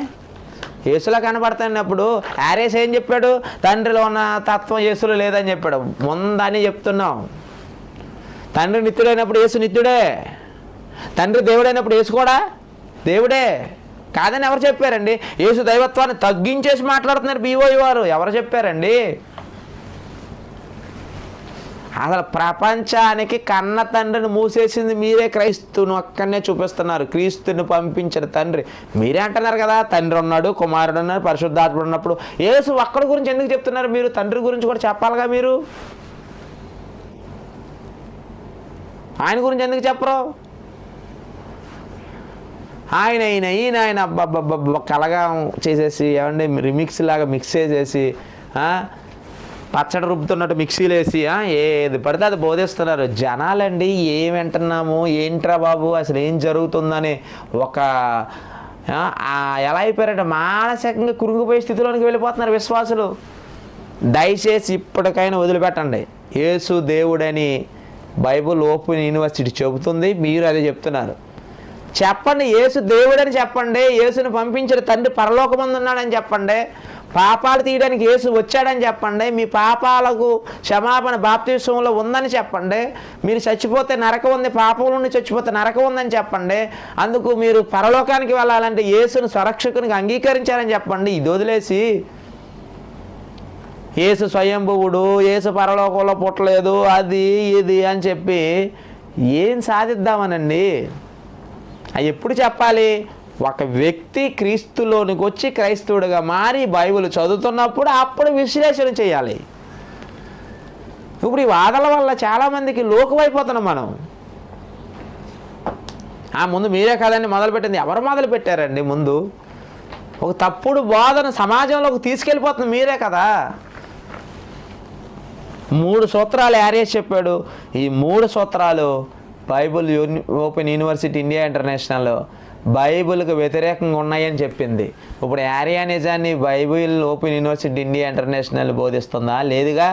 యేసులో కనబడుతున్నప్పుడు ఆర్యస్ ఏం చెప్పాడు? తండ్రిలో ఉన్న తత్వం యేసులో లేదని చెప్పాడు. ముందని చెప్తున్నాం. తండ్రి నిత్యుడైనప్పుడు యేసు నిత్యుడే, తండ్రి దేవుడైనప్పుడు యేసు కూడా దేవుడే కాదని ఎవరు చెప్పారండి? యేసు దైవత్వాన్ని తగ్గించేసి మాట్లాడుతున్నారు బీఓఐ వారు. ఎవరు చెప్పారండి? అసలు ప్రపంచానికి కన్న తండ్రిని మూసేసింది మీరే. క్రైస్తును అక్కడనే చూపిస్తున్నారు. క్రీస్తుని పంపించిన తండ్రి మీరే అంటున్నారు కదా. తండ్రి ఉన్నాడు, కుమారుడు ఉన్నాడు, పరిశుద్ధాత్ముడు ఉన్నప్పుడు యేసు ఒక్కడి గురించి ఎందుకు చెప్తున్నారు? మీరు తండ్రి గురించి కూడా చెప్పాలిగా. మీరు ఆయన గురించి ఎందుకు చెప్పరు? ఈయన అబ్బబ్బబ్బ కలగా చేసేసి ఏమంటే రిమిక్స్ లాగా మిక్స్ చేసేసి పచ్చడి రుబ్బుతున్నట్టు మిక్సీలు వేసి ఏది పడితే అది బోధిస్తున్నారు. జనాలండి ఏం వింటున్నాము, ఏంట్రా బాబు అసలు ఏం జరుగుతుందని ఒక ఎలా అయిపోయారంటే మానసికంగా కురుంగిపోయే స్థితిలోనికి వెళ్ళిపోతున్నారు విశ్వాసులు. దయచేసి ఇప్పటికైనా వదిలిపెట్టండి. యేసు దేవుడని బైబుల్ ఓపెన్ యూనివర్సిటీ చెబుతుంది, మీరు అదే చెప్తున్నారు. చెప్పండి, యేసు దేవుడని చెప్పండి. యేసుని పంపించిన తండ్రి పరలోకమందు ఉన్నాడని చెప్పండి. పాపాలు తీయడానికి యేసు వచ్చాడని చెప్పండి. మీ పాపాలకు క్షమాపణ బాప్తిస్మంలో ఉందని చెప్పండి. మీరు చచ్చిపోతే నరకం ఉంది, పాపం నుండి చచ్చిపోతే నరకం ఉందని చెప్పండి. అందుకు మీరు పరలోకానికి వెళ్ళాలంటే యేసును స్వరక్షకునికి అంగీకరించారని చెప్పండి. ఇది వదిలేసి యేసు స్వయంభువుడు, యేసు పరలోకంలో పుట్టలేదు, అది ఇది అని చెప్పి ఏం సాధిద్దామనండి? అది ఎప్పుడు చెప్పాలి? ఒక వ్యక్తి క్రీస్తులోనికి వచ్చి క్రైస్తవుడిగా మారి బైబిల్ చదువుతున్నప్పుడు అప్పుడు విశ్లేషణ చేయాలి. ఇప్పుడు ఈ వాదనల వల్ల చాలామందికి లోకమైపోతున్నాం మనం. ముందు మీరే కాదండి మొదలుపెట్టింది. ఎవరు మొదలు పెట్టారండి? ముందు ఒక తప్పుడు బోధన సమాజంలోకి తీసుకెళ్ళిపోతుంది మీరే కదా. 3 సూత్రాలు యారియస్ చెప్పాడు. ఈ 3 సూత్రాలు Bible Open University India International బైబిల్కి వ్యతిరేకంగా ఉన్నాయని చెప్పింది. ఇప్పుడు యారియానిజాన్ని Bible Open University India International బోధిస్తుందా? లేదుగా,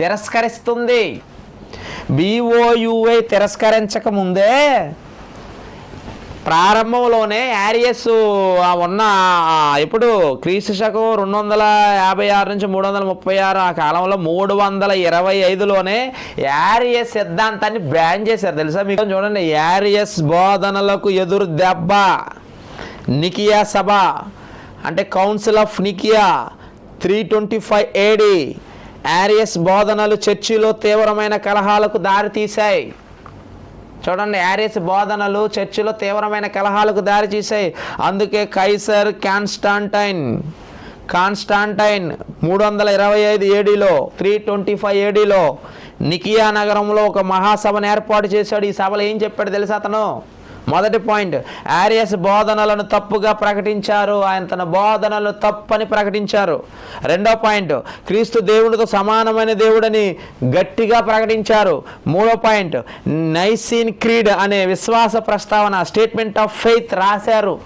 తిరస్కరిస్తుంది. BOUI తిరస్కరించక ముందే ప్రారంభంలోనే యారియస్ ఉన్న ఇప్పుడు క్రీస్తు శకం 256 నుంచి 336 ఆ కాలంలో 325లోనే యారియస్ సిద్ధాంతాన్ని బ్యాన్ చేశారు తెలుసా మీకు? చూడండి, యారియస్ బోధనలకు ఎదురు దెబ్బ. నికియా సభ అంటే కౌన్సిల్ ఆఫ్ నికియా 325 AD. యారియస్ బోధనలు చర్చిలో తీవ్రమైన కలహాలకు దారితీశాయి. చూడండి, యారియస్ బోధనలు చర్చిలో తీవ్రమైన కలహాలకు దారితీశాయి. అందుకే కైసర్ కాన్స్టాంటైన్ 325 ADలో 325 ADలో నికియా నగరంలో ఒక మహాసభను ఏర్పాటు చేశాడు. ఈ సభలో ఏం చెప్పాడు తెలుసా అతను? మొదటి పాయింట్, యారియస్ బోధనలను తప్పుగా ప్రకటించారు. ఆయన తన బోధనలు తప్పని ప్రకటించారు. రెండో పాయింట్, క్రీస్తు దేవుడితో సమానమైన దేవుడని గట్టిగా ప్రకటించారు. మూడో పాయింట్, నైసీన్ క్రీడ్ అనే విశ్వాస ప్రస్తావన స్టేట్మెంట్ ఆఫ్ ఫెయిత్ రాశారు.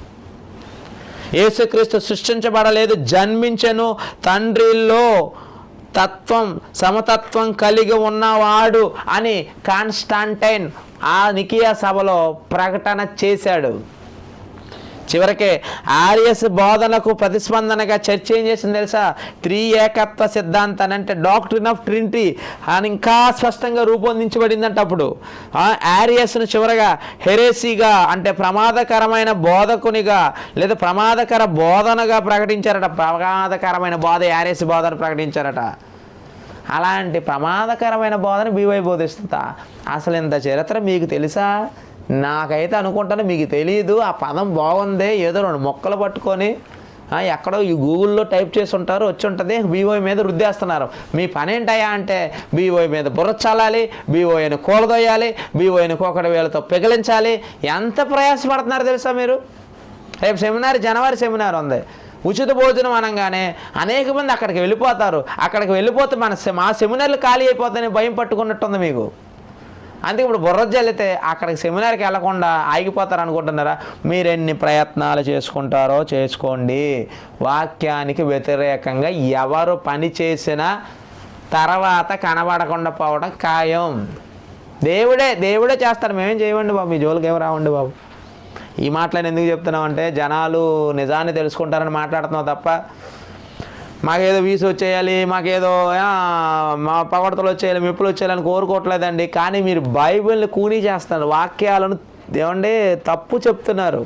యేసుక్రీస్తు సృష్టించబడలేదు, జన్మించెను, తండ్రిలో తత్వం సమతత్వం కలిగి ఉన్నవాడు అని కాన్స్టాంటైన్ ఆ నికియా సభలో ప్రకటన చేశాడు. చివరికి ఆర్యస్ బోధనకు ప్రతిస్పందనగా చర్చ ఏం చేసింది తెలుసా? త్రియేకత్వ సిద్ధాంతాన్ని అంటే డాక్ట్రిన్ ఆఫ్ ట్రినిటీ అని ఇంకా స్పష్టంగా రూపొందించబడిందంట. అప్పుడు ఆర్యస్ను చివరగా హెరేసీగా అంటే ప్రమాదకరమైన బోధకునిగా లేదా ప్రమాదకర బోధనగా ప్రకటించారట. ప్రమాదకరమైన బోధ ఆర్యస్ బోధన ప్రకటించారట. అలాంటి ప్రమాదకరమైన బోధన BOI బోధిస్తుందా? అసలు ఇంత చరిత్ర మీకు తెలుసా? నాకైతే అనుకుంటాను మీకు తెలియదు. ఆ పదం బాగుంది, ఏదో 2 మొక్కలు పట్టుకొని ఎక్కడో ఈ గూగుల్లో టైప్ చేసి ఉంటారు, వచ్చి ఉంటుంది, BOI మీద రుద్దేస్తున్నారు. మీ పని ఏంటయ్యా అంటే BOI మీద బుర్ర చల్లాలి, BOIని కూలదోయాలి, BOIని కోకటి వేలతో పిగిలించాలి. ఎంత ప్రయాసపడుతున్నారు తెలుసా మీరు? రేపు జనవరి సెమినార్ ఉంది. ఉచిత భోజనం అనగానే అనేక మంది అక్కడికి వెళ్ళిపోతారు. అక్కడికి వెళ్ళిపోతే మా సెమినార్లు ఖాళీ అయిపోతాయని భయం పట్టుకున్నట్టుంది మీకు. అందుకే ఇప్పుడు బుర్ర జల్లితే అక్కడికి సెమినార్కి వెళ్లకుండా ఆగిపోతారు అనుకుంటున్నారా? మీరు ఎన్ని ప్రయత్నాలు చేసుకుంటారో చేసుకోండి, వాక్యానికి వ్యతిరేకంగా ఎవరు పని చేసినా తర్వాత కనబడకుండా పోవడం ఖాయం. దేవుడే చేస్తారు, మేమేం చేయమండి బాబు, మీ జోలికి ఏమి రావండి బాబు. ఈ మాటలను ఎందుకు చెప్తున్నామంటే జనాలు నిజాన్ని తెలుసుకుంటారని మాట్లాడుతున్నావు తప్ప మాకేదో వీసు వచ్చేయాలి, మాకేదో మా పగడతలు వచ్చేయాలి, మెప్పులు వచ్చేయాలని కోరుకోవట్లేదండి. కానీ మీరు బైబిల్ని కూనీ చేస్తున్నారు, వాక్యాలను ఏమంటే తప్పు చెప్తున్నారు,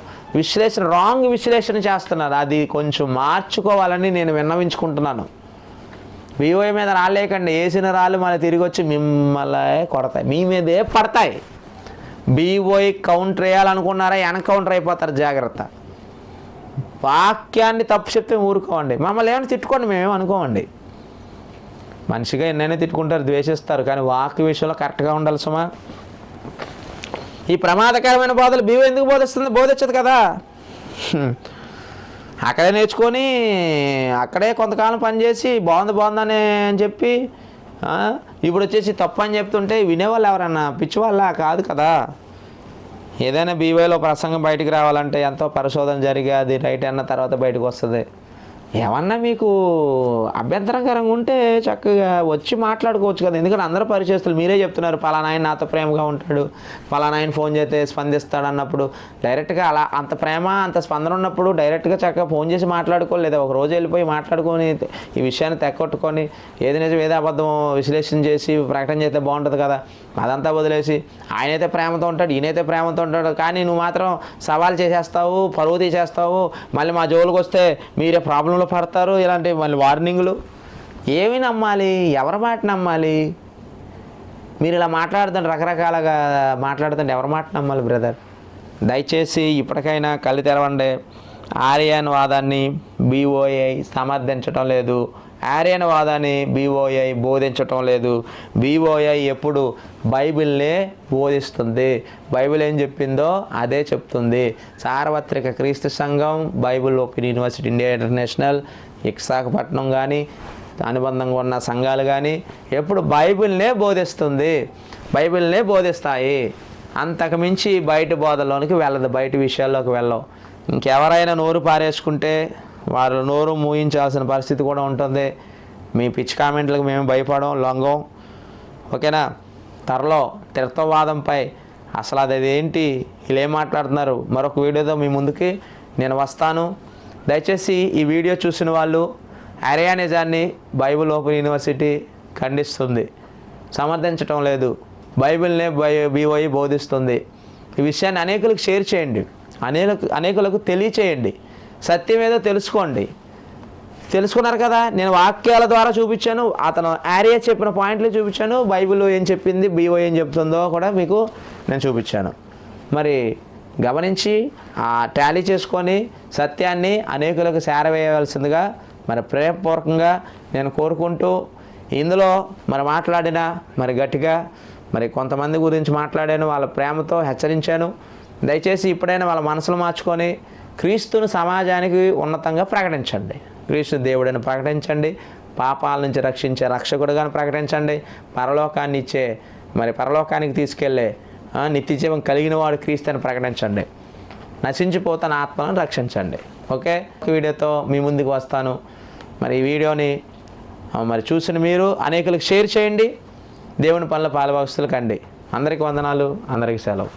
రాంగ్ విశ్లేషణ చేస్తున్నారు. అది కొంచెం మార్చుకోవాలని నేను విన్నవించుకుంటున్నాను. BOI మీద రాలేకండి, వేసిన రాళ్ళు మళ్ళీ తిరిగి వచ్చి మిమ్మల్ని కొడతాయి, మీ మీదే పడతాయి. BOI కౌంటర్ వేయాలనుకున్నారా ఎన్కౌంటర్ అయిపోతారు, జాగ్రత్త. వాక్యాన్ని తప్పు చెప్తే ఊరుకోండి, మమ్మల్ని ఏమైనా తిట్టుకోండి, మేమేమి అనుకోమండి. మనిషిగా ఎన్నైనా తిట్టుకుంటారు, ద్వేషిస్తారు, కానీ వాక్య విషయంలో కరెక్ట్గా ఉండాలి సుమా. ఈ ప్రమాదకరమైన బోధలు BOI ఎందుకు బోధించదు కదా? అక్కడే నేర్చుకొని అక్కడే కొంతకాలం పనిచేసి బాగుందని చెప్పి ఇప్పుడు వచ్చేసి తప్పు అని చెప్తుంటే వినేవాళ్ళు ఎవరన్నా పిచ్చివాళ్ళ కాదు కదా. ఏదైనా BOIలో ప్రసంగం బయటికి రావాలంటే ఎంతో పరిశోధన జరిగి అది రైట్ అన్న తర్వాత బయటకు వస్తుంది. ఏమన్నా మీకు అభ్యంతరకరంగా ఉంటే చక్కగా వచ్చి మాట్లాడుకోవచ్చు కదా. ఎందుకంటే అందరూ పరిచయస్తులు, మీరే చెప్తున్నారు పలానా ఆయన నాతో ప్రేమగా ఉంటాడు, పలానా ఆయన ఫోన్ చేస్తే స్పందిస్తాడు అన్నప్పుడు డైరెక్ట్గా అలా అంత ప్రేమ అంత స్పందన ఉన్నప్పుడు డైరెక్ట్గా చక్కగా ఫోన్ చేసి మాట్లాడుకోవాలి, లేదా ఒక రోజు వెళ్ళిపోయి మాట్లాడుకొని ఈ విషయాన్ని తెగొట్టుకొని ఏది నిజం ఏదో అబద్ధం విశ్లేషణ చేసి ప్రకటన చేస్తే బాగుంటుంది కదా. అదంతా వదిలేసి ఆయనైతే ప్రేమతో ఉంటాడు, ఈయనైతే ప్రేమతో ఉంటాడు, కానీ నువ్వు మాత్రం సవాల్ చేసేస్తావు, పరువు తీసేస్తావు, మళ్ళీ మా జోలికి వస్తే మీరే ప్రాబ్లంలో పడతారు, ఇలాంటి మళ్ళీ వార్నింగ్లు. ఏమి నమ్మాలి, ఎవరి మాట నమ్మాలి? మీరు ఇలా మాట్లాడుతుంటే రకరకాలుగా మాట్లాడుతుంటే ఎవరి మాట నమ్మాలి బ్రదర్? దయచేసి ఇప్పటికైనా కళ్ళు తెరవండి. ఆర్యన్ వాదాన్ని BOI సమర్థించడం లేదు, ఆర్యనవాదాన్ని బీఓఐ బోధించటం లేదు. బీఓఐ ఎప్పుడు బైబిల్నే బోధిస్తుంది. బైబిల్ ఏం చెప్పిందో అదే చెప్తుంది. సార్వత్రిక క్రీస్తు సంఘం, Bible Open University India international, Visakhapatnam కానీ అనుబంధంగా ఉన్న సంఘాలు కానీ ఎప్పుడు బైబిల్నే బోధిస్తుంది, బైబిల్నే బోధిస్తాయి. అంతకుమించి బయట బోధలోనికి వెళ్ళదు, బయట విషయాల్లోకి వెళ్ళవు. ఇంకెవరైనా నోరు పారేసుకుంటే వారు నోరు మూయించాల్సిన పరిస్థితి కూడా ఉంటుంది. మీ పిచ్చి కామెంట్లకు మేము భయపడం, లొంగం. ఓకేనా? త్వరలో త్రిత్వవాదంపై అసలు అదేంటి, వీళ్ళు ఏం మాట్లాడుతున్నారు, మరొక వీడియోతో మీ ముందుకి నేను వస్తాను. దయచేసి ఈ వీడియో చూసిన వాళ్ళు ఆర్యానిజాన్ని బైబిల్ ఓపెన్ యూనివర్సిటీ ఖండిస్తుంది, సమర్థించటం లేదు, బైబిల్నే బీఓఐ బోధిస్తుంది. ఈ విషయాన్ని అనేకులకు షేర్ చేయండి, అనేకులకు తెలియచేయండి. సత్యం ఏదో తెలుసుకోండి. తెలుసుకున్నారు కదా, నేను వాక్యాల ద్వారా చూపించాను, అతను ఆర్య చెప్పిన పాయింట్లు చూపించాను, బైబిల్ ఏం చెప్పింది, బీఓఐ ఏం చెప్తుందో కూడా మీకు నేను చూపించాను. మరి గమనించి టాలీ చేసుకొని సత్యాన్ని అనేకులకు చేరవేయవలసిందిగా మరి ప్రేమపూర్వకంగా నేను కోరుకుంటూ, ఇందులో మరి మాట్లాడిన మరి గట్టిగా మరి కొంతమంది గురించి మాట్లాడాను, వాళ్ళ ప్రేమతో హెచ్చరించాను. దయచేసి ఇప్పుడైనా వాళ్ళ మనసులు మార్చుకొని క్రీస్తును సమాజానికి ఉన్నతంగా ప్రకటించండి. క్రీస్తు దేవుడిని ప్రకటించండి, పాపాల నుంచి రక్షించే రక్షకుడుగాను ప్రకటించండి, పరలోకాన్ని ఇచ్చే మరి పరలోకానికి తీసుకెళ్ళే నిత్యజీవం కలిగిన వాడు క్రీస్తు అని ప్రకటించండి. నశించిపోతున్న ఆత్మను రక్షించండి. ఓకే, వీడియోతో మీ ముందుకు వస్తాను. మరి ఈ వీడియోని మరి చూసిన మీరు అనేకులకు షేర్ చేయండి. దేవుని పనుల పాలుభాగస్తులు కండి. అందరికీ వందనాలు, అందరికీ సెలవు.